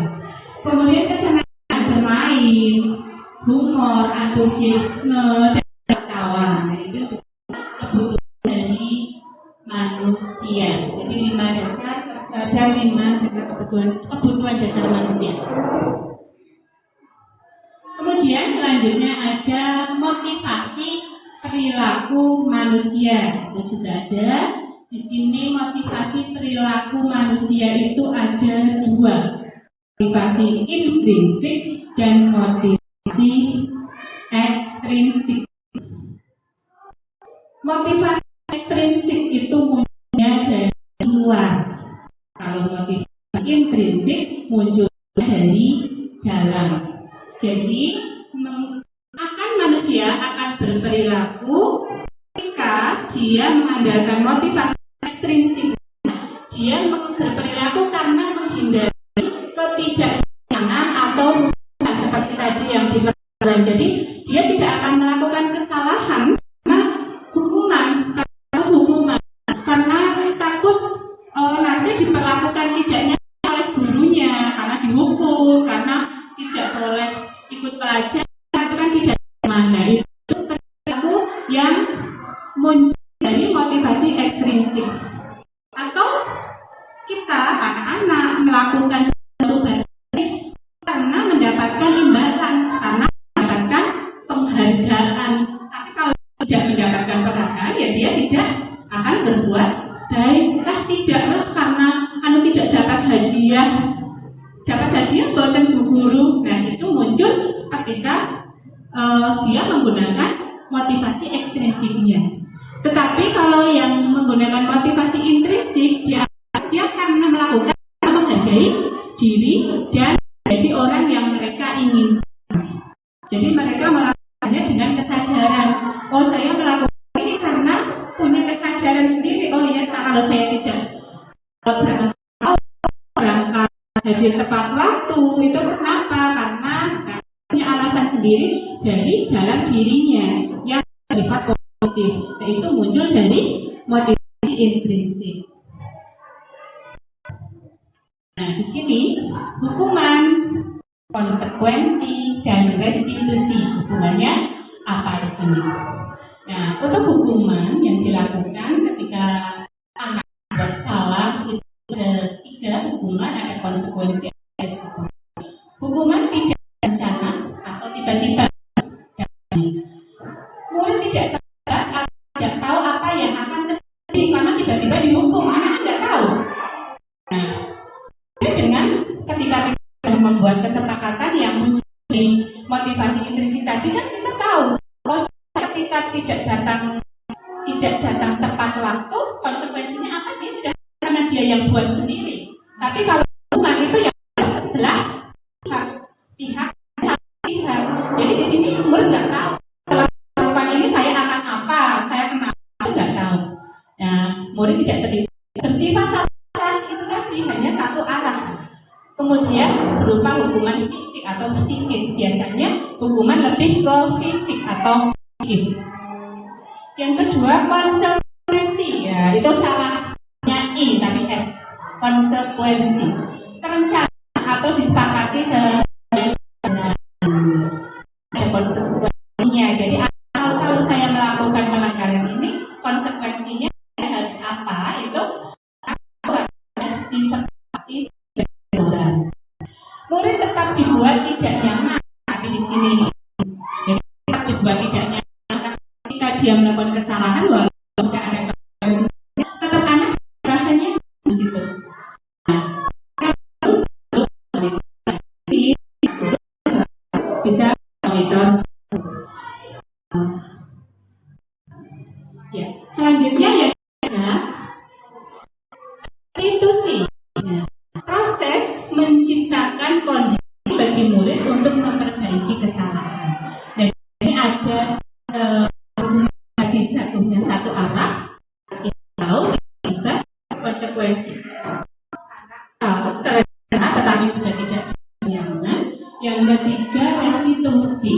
Kemudian kesenangan bermain, humor, antusiasme, dan ketawa. Nah, itu kebutuhan dari manusia. Jadi 5 dasar, ada 5 kebutuhan dasar manusia. Kemudian selanjutnya ada motivasi perilaku manusia. Itu sudah ada. Di sini motivasi perilaku manusia itu ada 2. Motivasi intrinsik dan motivasi ekstrinsik. Motivasi ekstrinsik itu munculnya dari luar. Kalau motivasi intrinsik muncul dari dalam. Jadi, manusia akan berperilaku ketika dia mengandalkan motivasi ekstrinsik. Dia berperilaku karena menghindari ketidaksenangan atau seperti tadi yang diperlukan. Jadi, dia tidak akan melakukan kesalahan karena hukuman, karena takut nanti diperlakukan tidaknya oleh gurunya, karena dihukum, karena tidak boleh ikut pelajaran, itu kan tidak mana. Itu perilaku yang muncul dari motivasi ekstrinsik. Atau kita anak-anak melakukan sesuatu baik karena mendapatkan imbalan, karena mendapatkan penghargaan. Tapi kalau tidak mendapatkan penghargaan, ya dia tidak akan berbuat baik. Tidaklah karena tidak dapat hadiah. Dapat hadiah buatan bu guru. Nah, itu muncul ketika dia menggunakan motivasi ekstrinsiknya. Tetapi kalau yang menggunakan motivasi intrinsik, dia karena melakukan menghargai diri dan jadi orang yang mereka inginkan. Jadi mereka melakukannya dengan kesadaran. Oh, saya melakukan ini karena punya kesadaran kalau saya tidak berangkat hadir tepat waktu, itu kenapa? Karena punya alasan sendiri dari dalam dirinya yang bersifat positif, yaitu muncul dari motivasi intrinsik. Nah, di sini hukuman, konsekuensi, dan restitusi hubungannya apa di sini? Nah, untuk hukuman yang dilakukan ketika anak bersalah itu ada 3 hukuman, ada konsekuensi. Hukuman tidak berencana atau tiba-tiba. Murid tidak tahu apa yang akan terjadi karena tiba-tiba dihukum, anak tidak tahu. Nah, dengan ketika kita membuat kesepakatan yang memiliki motivasi intrinsik tadi, kan kita tahu ketika tidak datang tepat waktu, konsekuensinya apa? Dia sudah karena dia yang buat sendiri. Tapi kalau hukuman itu yang adalah pihak. Jadi di sini murid nggak tahu. Setelah hukuman ini saya akan apa? Saya kenapa? Nggak tahu. Nah, murid tidak terlibat itu tadi hanya satu arah. Kemudian berupa hukuman fisik atau psikis. Biasanya hukuman lebih ke fisik atau psikis. Yang kedua, konsekuensi. Ya, itu salahnya I tapi S. Konsekuensi. Terencana atau disepakati ada konsekuensinya. Jadi kalau saya melakukan pelanggaran ini, konsekuensinya harus apa? Itu harus disepakati. Murid tetap dibuat tidak nyaman, tapi di sini jadi tetap dibuat tidak nyaman ketika dia melakukan kesalahan, walaupun tidak ada tetap anak rasanya begitu. Bisa monitor. Ya, selanjutnya ya restitusi. Proses menciptakan kondisi bagi murid untuk memperbaiki kesalahan. Dan ini ada satunya satu arah, kita tahu bisa konsekuensi. Tahu terkena tetapi sudah tidak nyaman. Yang ketiga restitusi.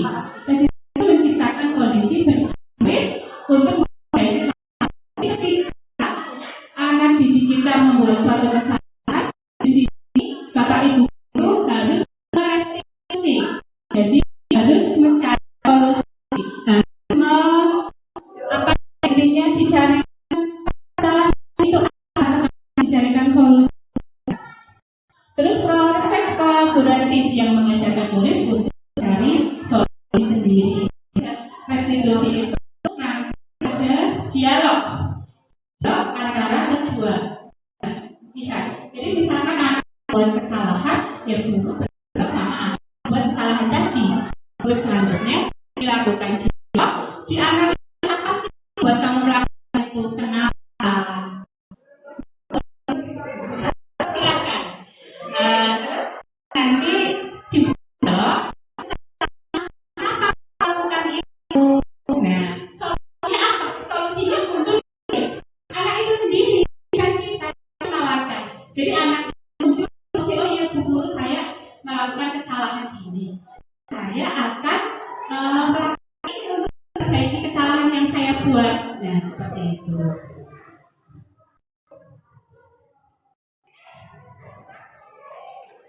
Jadi menciptakan kondisi bagi murid untuk memperbaiki kesalahan. Ketika anak didik kita membuat suatu kesalahan, Bapak Ibu guru harus merestitusi. Jadi harus mencari solusi. Apa intinya dicarikan salah itu dicarikan solusi. Terus proses kolaboratif yang mengajarkan murid untuk mencari solusi sendiri. Restitusi itu ada dialog antara kedua pihak. Jadi misalkan anak buat kesalahan, ya guru bersama buat kesalahan tadi. Terus selanjutnya dilakukan dialog, dianalisa apa sih buat kamu melakukan itu, kenapa? Silakan. Nanti dialog, kenapa melakukan itu? Nah, solusinya apa? Solusinya untuk anak itu sendiri, kan kita menawarkan. Jadi anak melakukan kesalahan ini, saya akan memperbaiki kesalahan yang saya buat. Nah, seperti itu.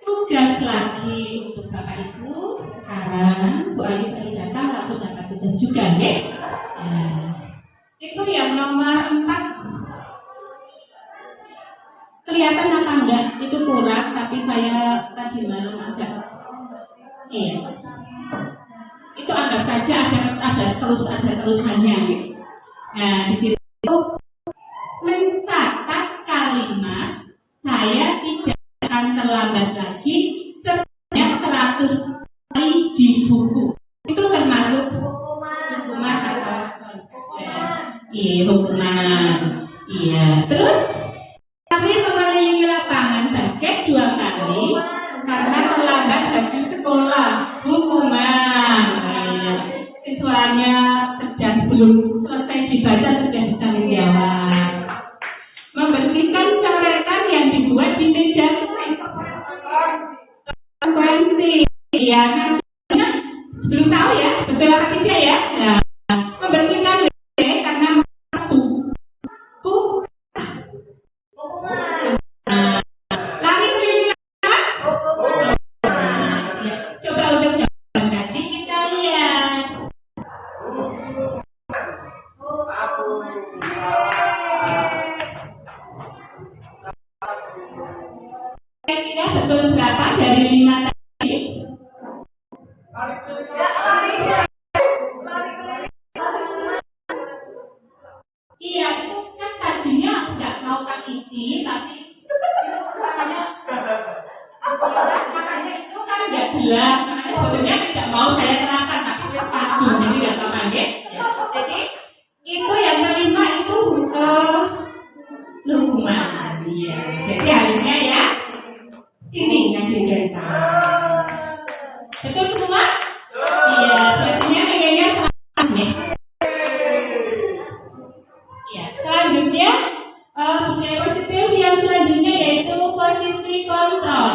Tugas lagi untuk Bapak Ibu. Sekarang Bu Ayu tadi datang, lalu dapat tugas juga, ya. Nah, itu yang nomor 4. Kelihatan apa enggak? Itu kurang, tapi saya tadi malam agak. Iya. Itu anggap saja ada terusannya. Nah, di situ mencatat kalimat saya tidak akan terlambat lagi sebanyak 100 kali di buku. Itu termasuk hukuman atau iya, hukuman. Iya. Terus tapi mengelilingi lapangan basket 2 kali karena terlambat bagi sekolah, hukuman. Siswanya sedang belum selesai dibaca sudah Iya, jadi harusnya ya ini yang diceritakan. Betul semua? Iya, biasanya kayaknya salah nih. Iya, selanjutnya budaya positif yang selanjutnya yaitu posisi kontrol.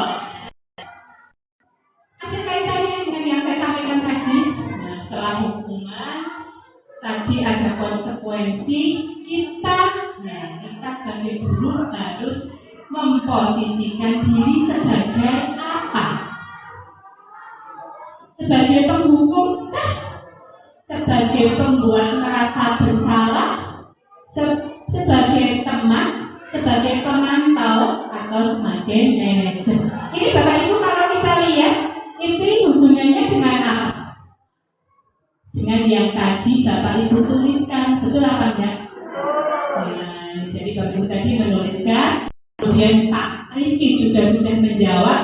Ada kaitannya dengan yang saya sampaikan tadi. Nah, setelah hukuman tadi ada konsekuensi kita sebagai guru harus memposisikan diri sebagai apa? Sebagai penghukum, sebagai pembuat merasa bersalah, sebagai teman, sebagai pemantau, atau sebagai manajer. Ini Bapak Ibu kalau kita lihat, itu hubungannya dengan apa? Dengan yang tadi Bapak Ibu tuliskan, betul apa enggak? Nah, jadi Bapak Ibu tadi menuliskan, kemudian Pak Rizky juga sudah menjawab.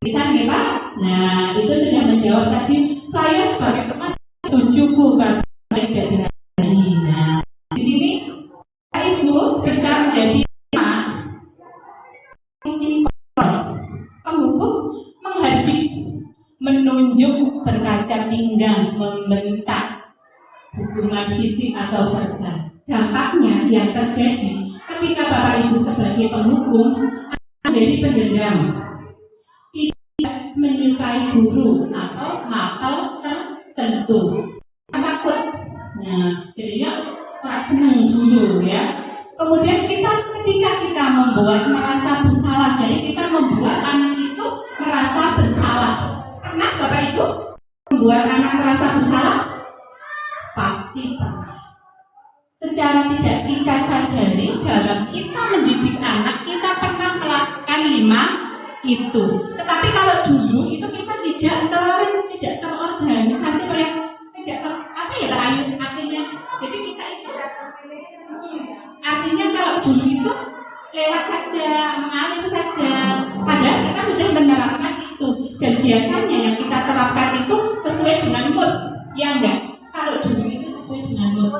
Bisa nih Pak? Nah, itu sudah menjawab tadi. Saya sebagai teman setuju Pak, tidak dengan ini. Nah, di sini Pak Ibu bisa menjadi penghukum, menghardik, menunjuk, berkaca pinggang, membentak, hukuman fisik atau verbal. Dampaknya yang terjadi ketika Bapak Ibu sebagai penghukum menjadi pendendam, tidak menyukai guru atau hal tertentu, takut. Nah, jadinya orang senang dulu ya. Kemudian ketika kita membuat merasa bersalah, jadi kita membuat anak itu merasa bersalah. Pernah Bapak Ibu membuat anak merasa bersalah? Pasti pernah. Secara tidak kita sadari dalam kita mendidik anak, kita pernah melakukan 5 itu. Tetapi kalau dulu itu kita tidak terorganisasi, artinya. Jadi kita itu artinya kalau dulu itu lewat saja, mengalir saja. Padahal kita sudah menerapkan itu. Dan biasanya yang kita terapkan itu sesuai dengan mood, ya enggak? Kalau dulu itu sesuai dengan mood.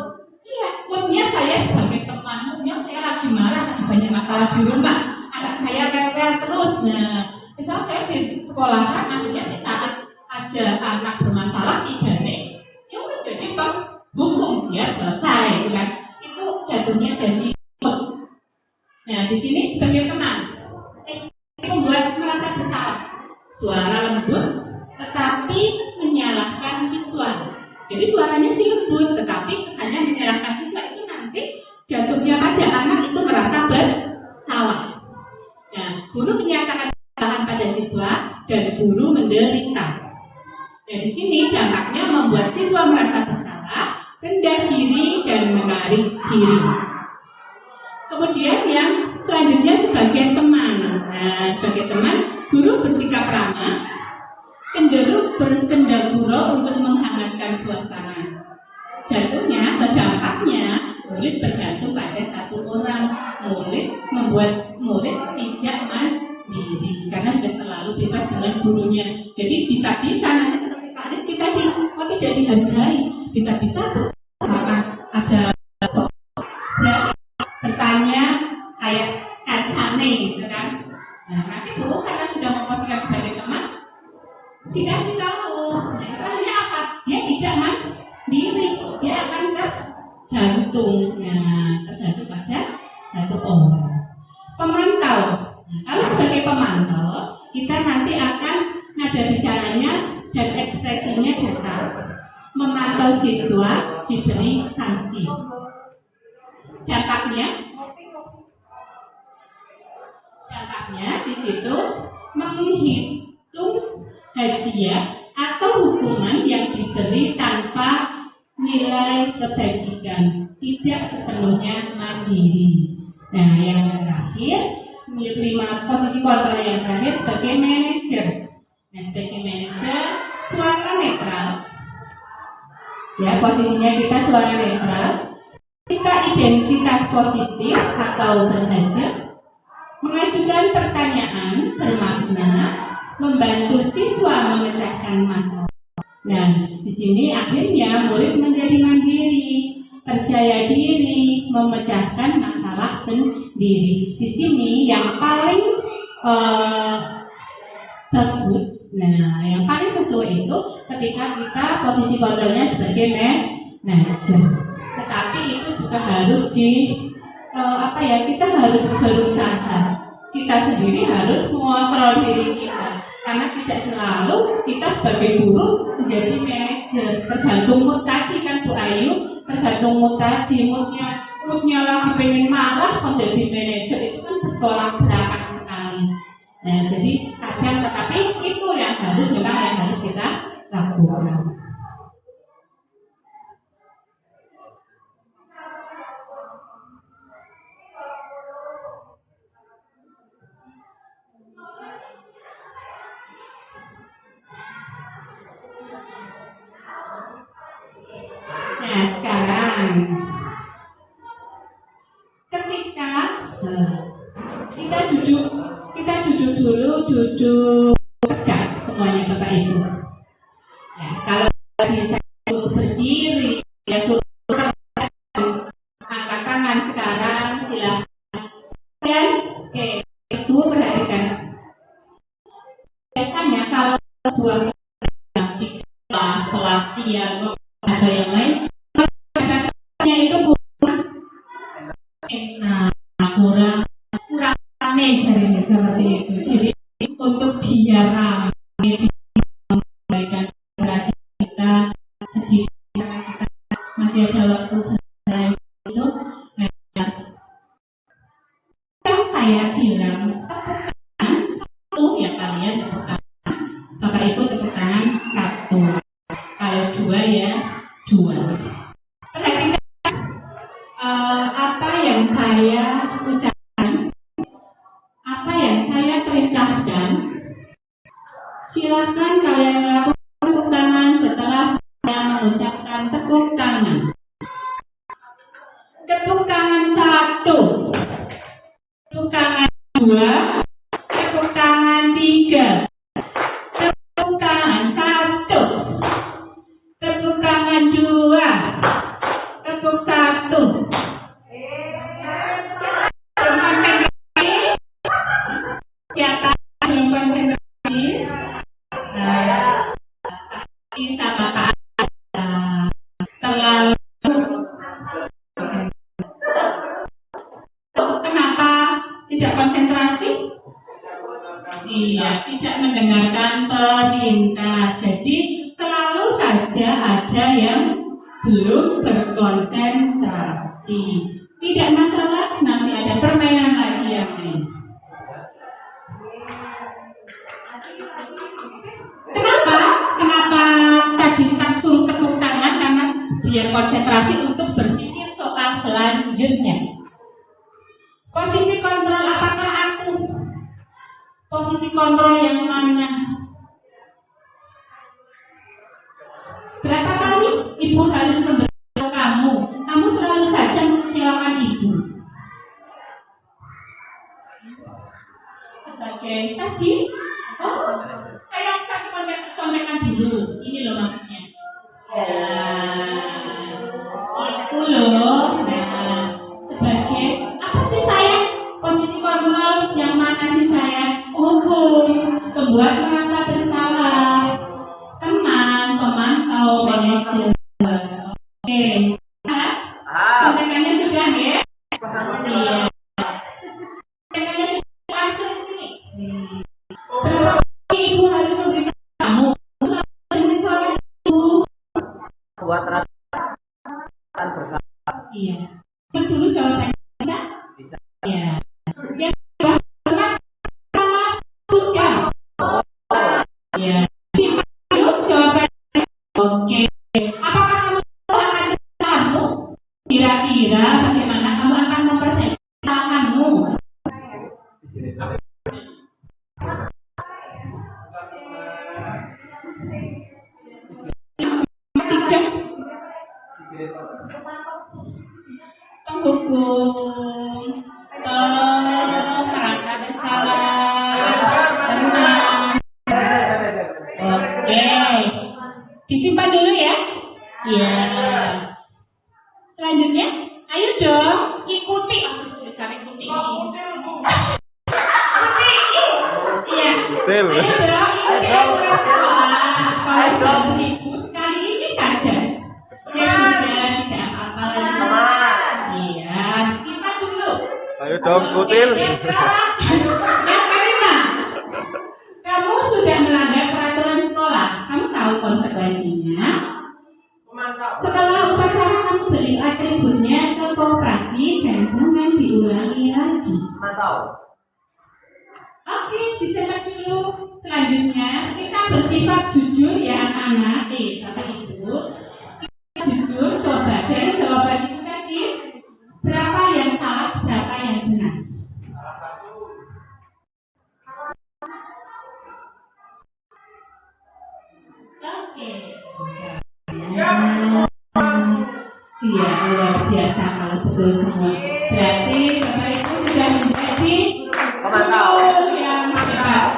Iya, moodnya saya sebagai teman, moodnya saya lagi marah, lagi banyak masalah di rumah, anak saya rewel terus. Nah, misal saya di sekolah kan, akhirnya di saat ada anak bermasalah tidak nih, ya udah jadi hukum ya selesai, kan? Itu jatuhnya jadi mood. Nah, di sini sebagai teman, membuat merasa bersalah, suara lembut, tetapi menyalahkan siswa. Jadi suaranya sih lembut, tetapi hanya menyalahkan siswa itu nanti jatuhnya pada anak itu merasa bersalah. Nah, guru menyatakan kesalahan pada siswa dan guru menderita. Nah, di sini dampaknya membuat siswa merasa bersalah, rendah diri dan menarik diri. Kemudian yang selanjutnya sebagai teman. Nah, sebagai teman, guru bersikap ramah, cenderung bercendaguro untuk menghangatkan suasana. Jatuhnya, dampaknya, murid bergantung pada satu orang. Murid membuat murid tidak mandiri karena sudah terlalu bebas dengan gurunya. Jadi bisa-bisa nanti seperti Pak Rizky tadi, tidak dihargai. Bisa-bisa ada bertanya kayak aneh gitu kan. Nah, nanti guru karena sudah memposisikan sebagai teman, tidak tahu. Nah, itu artinya apa? Dia tidak mandiri, dia akan tergantung. Nah, tergantung pada satu orang. Pemantau. Nah, kalau sebagai pemantau, kita nanti akan nada bicaranya dan ekspresinya datar. Memantau siswa diberi sanksi. Dampaknya di situ menghitung hadiah atau hukuman yang diberi tanpa nilai kebaikan, tidak sepenuhnya mandiri. Nah, yang terakhir, 5 posisi kontrol yang terakhir sebagai manajer. Nah, sebagai manajer suara netral. Ya, posisinya kita suara netral. Kita identitas positif atau berhasil, mengajukan pertanyaan bermakna, membantu siswa memecahkan masalah. Nah, di sini akhirnya murid menjadi mandiri, percaya diri, memecahkan masalah sendiri. diri. Di sini yang paling sesuai, yang paling sesuai itu ketika kita posisi kontrolnya sebagai manajer. Tetapi itu juga harus kita harus berusaha. Kita sendiri harus mengontrol diri kita. Karena tidak selalu kita sebagai guru menjadi manajer. Tergantung mood tadi kan Bu Ayu, tergantung mood tadi, moodnya lagi pengen marah menjadi manajer itu kan bertolak belakang sekali. Nah, jadi kadang tetapi itu yang harus kita lakukan. Nah, sekarang ketika kita duduk dulu, tegak semuanya Bapak Ibu. Ya, kalau bisa duduk berdiri, ya suruh angkat tangan sekarang, silakan. Dan itu perhatikan. Biasanya kalau buang di kelas pelatihan atau yang lain, itu kurang enak, kurang rame jadinya seperti itu. Jadi untuk biar rame memberikan perhatian kita sedikit, masih ada waktu itu. Kan saya bilang satu ya kalian tepukan, Bapak Ibu tepukan satu, kalau dua ya dua. Perhatikan apa yang saya ucapkan, apa yang saya perintahkan. Silakan kalian lakukan tepuk tangan setelah saya mengucapkan tepuk tangan. Tepuk tangan satu, tepuk tangan dua, tepuk tangan tiga, tepuk tangan satu, tepuk tangan dua, tepuk satu. Siapa yang konsentrasi? Sama Pak terlalu. Kenapa tidak konsentrasi? Iya, tidak mendengarkan perintah. Jadi selalu saja ada yang belum berkonsentrasi. Tidak masalah, nanti ada permainan lagi yang lain. Kenapa tadi tak suruh tepuk tangan? Karena biar konsentrasi untuk berpikir soal selanjutnya. Posisi kontrol apakah aku? Posisi kontrol yang mana? Berapa kali ibu harus memberitahu kamu? Kamu selalu saja mengecewakan ibu. Sebagai tadi, saya akan kontekan dulu. Ini loh maksudnya. Itu loh. Sebagai apa sih saya? Posisi kontrol yang mana sih saya? Hukum, membuat merasa bersalah, teman, pemantau, manajer. Oke. Kontekannya sudah ya? Iya. Kontekannya sudah langsung sini. Ibu harus memberikan kamu. Buat rasa bersalah. Iya. Dulu jawabannya bisa? Iya. Yang sudah. Iya. Jawabannya oke. Apakah kamu akan kamu? Kira-kira bagaimana kamu akan mempersiapkanmu? Penghukum, merasa bersalah, tenang. Oke, disimpan dulu ya. Iya. Selanjutnya, ayo dong ikuti. Aku sudah ikuti. Om Kutil. Yang kelima, kamu sudah melanggar peraturan sekolah. Kamu tahu konsekuensinya. Setelah upacara kamu beri atributnya ke koperasi dan jangan diulangi lagi. Oke, disimak dulu. Selanjutnya kita bersifat jujur ya anak-anak. Bapak Ibu, kita jujur coba dari jawaban itu tadi berapa yang salah, berapa yang benar. Oke. Iya, luar biasa kalau betul semua. Berarti Bapak Ibu sudah menjadi guru yang hebat.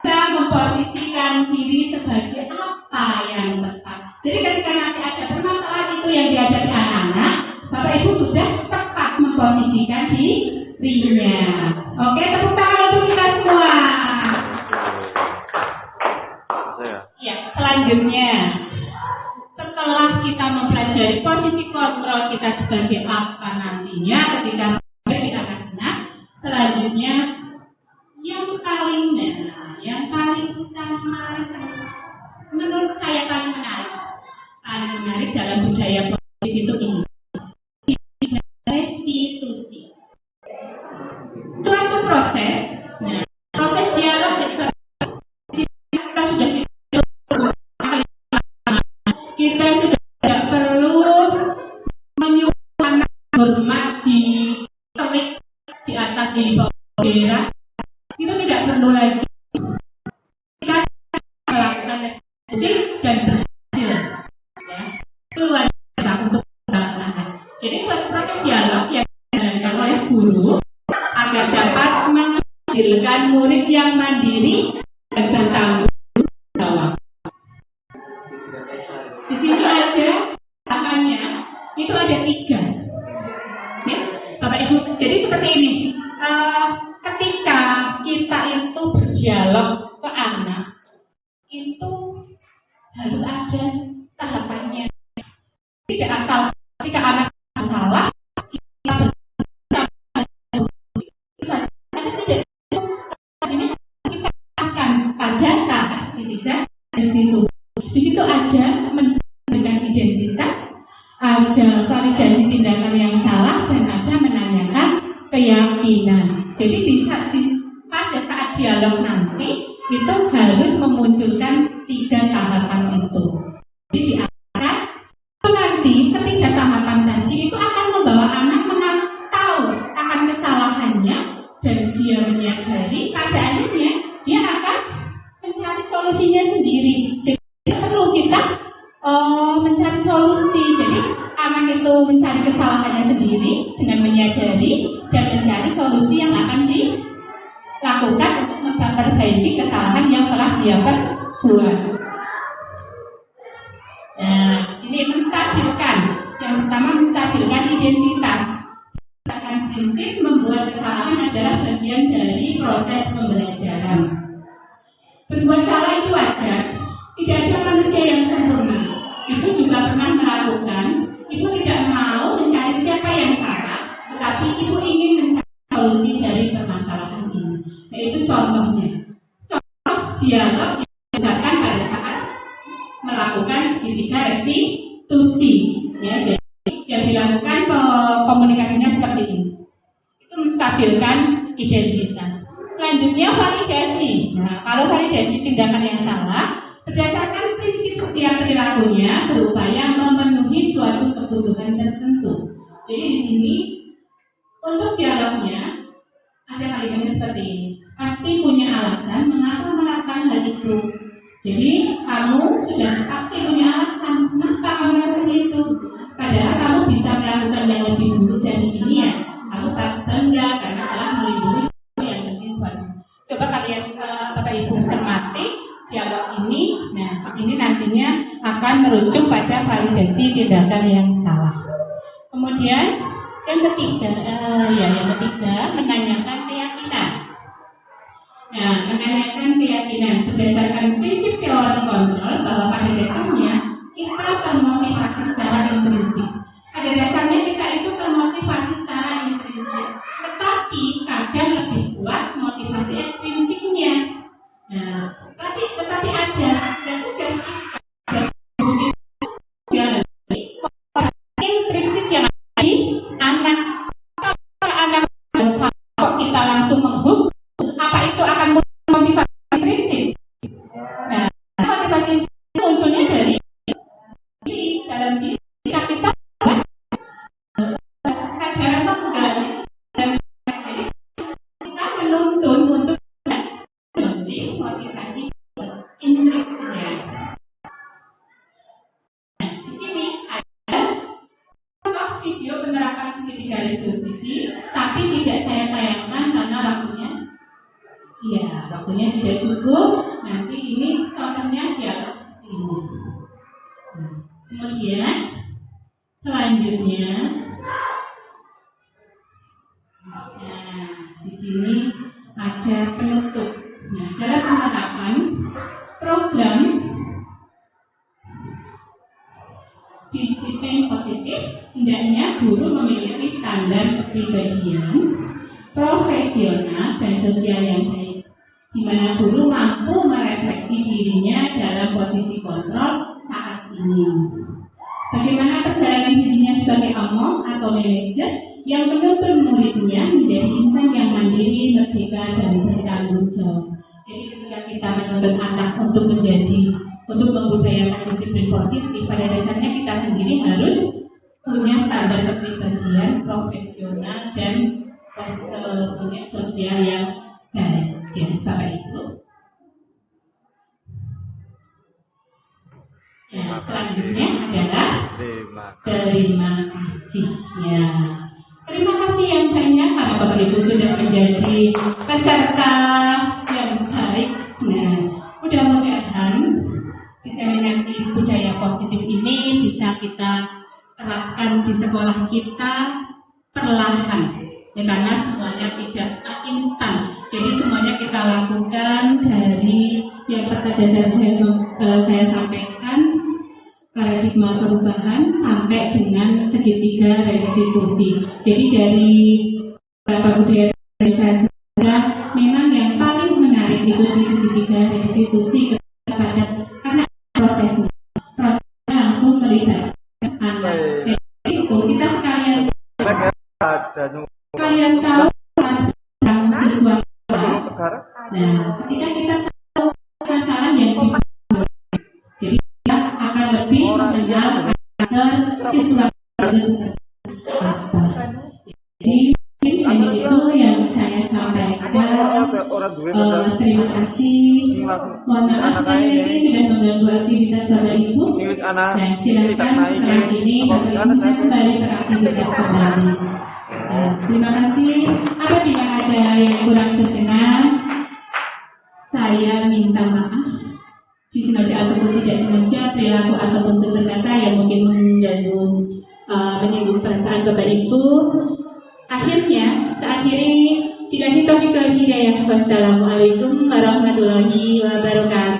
Kita memposisikan diri sebagai apa yang tepat. Jadi ketika nanti ada permasalahan itu yang dihadapi anak-anak, Bapak Ibu sudah tepat memposisikan dirinya. Oke, tepuk tangan untuk kita semua. Ya, selanjutnya. Setelah kita mempelajari posisi kontrol kita sebagai apa nantinya ketika menjadi anak-anak, selanjutnya yang paling utama menurut saya paling menarik dalam budaya politik itu ini restitusi. Suatu proses, proses dialog kita sudah tidak perlu menyuruh anak hormat di terik di atas di bawah bendera. Itu tidak perlu lagi. Kita melakukan restitusi dan berhasil. Ya, itu luar biasa untuk anak-anak. Jadi suatu proses dialog yang dijalankan oleh guru agar dapat menghasilkan murid yang mandiri dan bertanggung jawab. Di sini ada tahapannya, itu ada 3. Ya, Bapak Ibu, jadi seperti ini. Ketika kita itu berdialog ke anak, itu harus ada tahapannya. Tidak asal ketika anak salah, kita ini kita akan pada saat ketika di situ. Di situ ada dengan identitas, ada validasi tindakan yang salah, dan ada menanyakan keyakinan. Jadi pada saat dialog nanti itu harus memunculkan 3 tahapan itu. Jadi di atas nanti ketiga tahapan tadi itu akan membawa anak tahu akan kesalahannya dan dia menyadari pada akhirnya dia akan mencari solusinya sendiri. Jadi perlu kita mencari solusi. Jadi anak itu mencari kesalahannya sendiri dengan menyadari dan mencari solusi yang akan dilakukan untuk memperbaiki kesalahan yang telah dia perbuat. Nah, ini menstabilkan. Yang pertama menstabilkan identitas. Akan prinsip membuat kesalahan adalah bagian dari proses pembelajaran. Berbuat salah itu wajar. Tidak ada manusia yang sempurna. Ibu juga pernah melakukan. Ibu tidak mau mencari siapa yang salah, tetapi ibu ingin mencari solusi dari permasalahan ini. Yaitu contohnya. Contoh dialog dilakukan pada saat melakukan ketika restitusi. Ya, jadi yang dilakukan komunikasinya seperti ini. Itu menstabilkan identitas. Selanjutnya validasi. Nah, kalau validasi tindakan yang salah, berdasarkan prinsip setiap perilakunya berupaya memenuhi suatu kebutuhan tertentu. Jadi di sini untuk dialognya ada kalimat seperti ini. Pasti punya alasan mengapa melakukan hal itu. Jadi kamu sudah pasti punya alasan mengapa kamu melakukan itu. Padahal kamu bisa melakukan yang lebih buruk dari ini ya. Kamu tak bangga karena telah melindungi yang lebih buat. Coba kalian Bapak Ibu cermati dialog ini. Nah, ini nantinya akan merujuk pada validasi tindakan yang salah. Kemudian yang ketiga menanyakan keyakinan. Nah, menanyakan keyakinan berdasarkan prinsip teori kontrol bahwa pada dasarnya kita termotivasi secara intrinsik. Pada dasarnya kita itu termotivasi secara intrinsik. Tetapi waktunya sudah cukup. Nanti ini contohnya ya ini. Kemudian selanjutnya, nah di sini ada penutup. Nah, cara penerapan program disiplin positif, hendaknya guru memiliki standar kepribadian profesional dan sosial yang baik, di mana guru mampu merefleksi dirinya dalam posisi kontrol saat ini. Bagaimana perjalanan dirinya sebagai omong atau manajer yang menuntun muridnya menjadi insan yang mandiri, merdeka, dan bertanggung jawab. Jadi ketika kita menuntut anak untuk membudayakan disiplin positif, pada dasarnya kita sendiri harus punya standar kepribadian profesional dan punya sosial yang baik. Ya, seperti itu. Ya, selanjutnya adalah terima kasih. Ya. Terima kasih yang banyak karena Bapak Ibu sudah menjadi peserta yang baik. Nah, mudah-mudahan diseminasi budaya positif ini bisa kita terapkan di sekolah kita perlahan. Ya, karena semuanya tidak instan. Jadi semuanya kita lakukan dari yang tadi saya sampaikan, paradigma perubahan sampai dengan segitiga restitusi. Jadi dari beberapa budaya Indonesia memang yang paling menarik itu di segitiga restitusi karena prosesnya langsung melibatkan anak. Jadi itu kita sekalian tahu tentang siswa. Nah, ketika kita tahu kesalahan yang jadi kita akan lebih mengenal karakter siswa. Jadi ini itu yang saya sampaikan. Terima kasih. Mohon maaf saya ini sudah mengganggu aktivitas Bapak Ibu. Nah, silakan setelah ini Bapak Ibu bisa kembali beraktivitas kembali. Terima kasih. Apabila ada yang kurang berkenan, saya minta maaf. Disengaja ataupun tidak sengaja perilaku ataupun tutur kata yang mungkin menyinggung perasaan Bapak Ibu. Akhirnya, seakhiri dikasih taufik wal hidayah. Wassalamualaikum warahmatullahi wabarakatuh.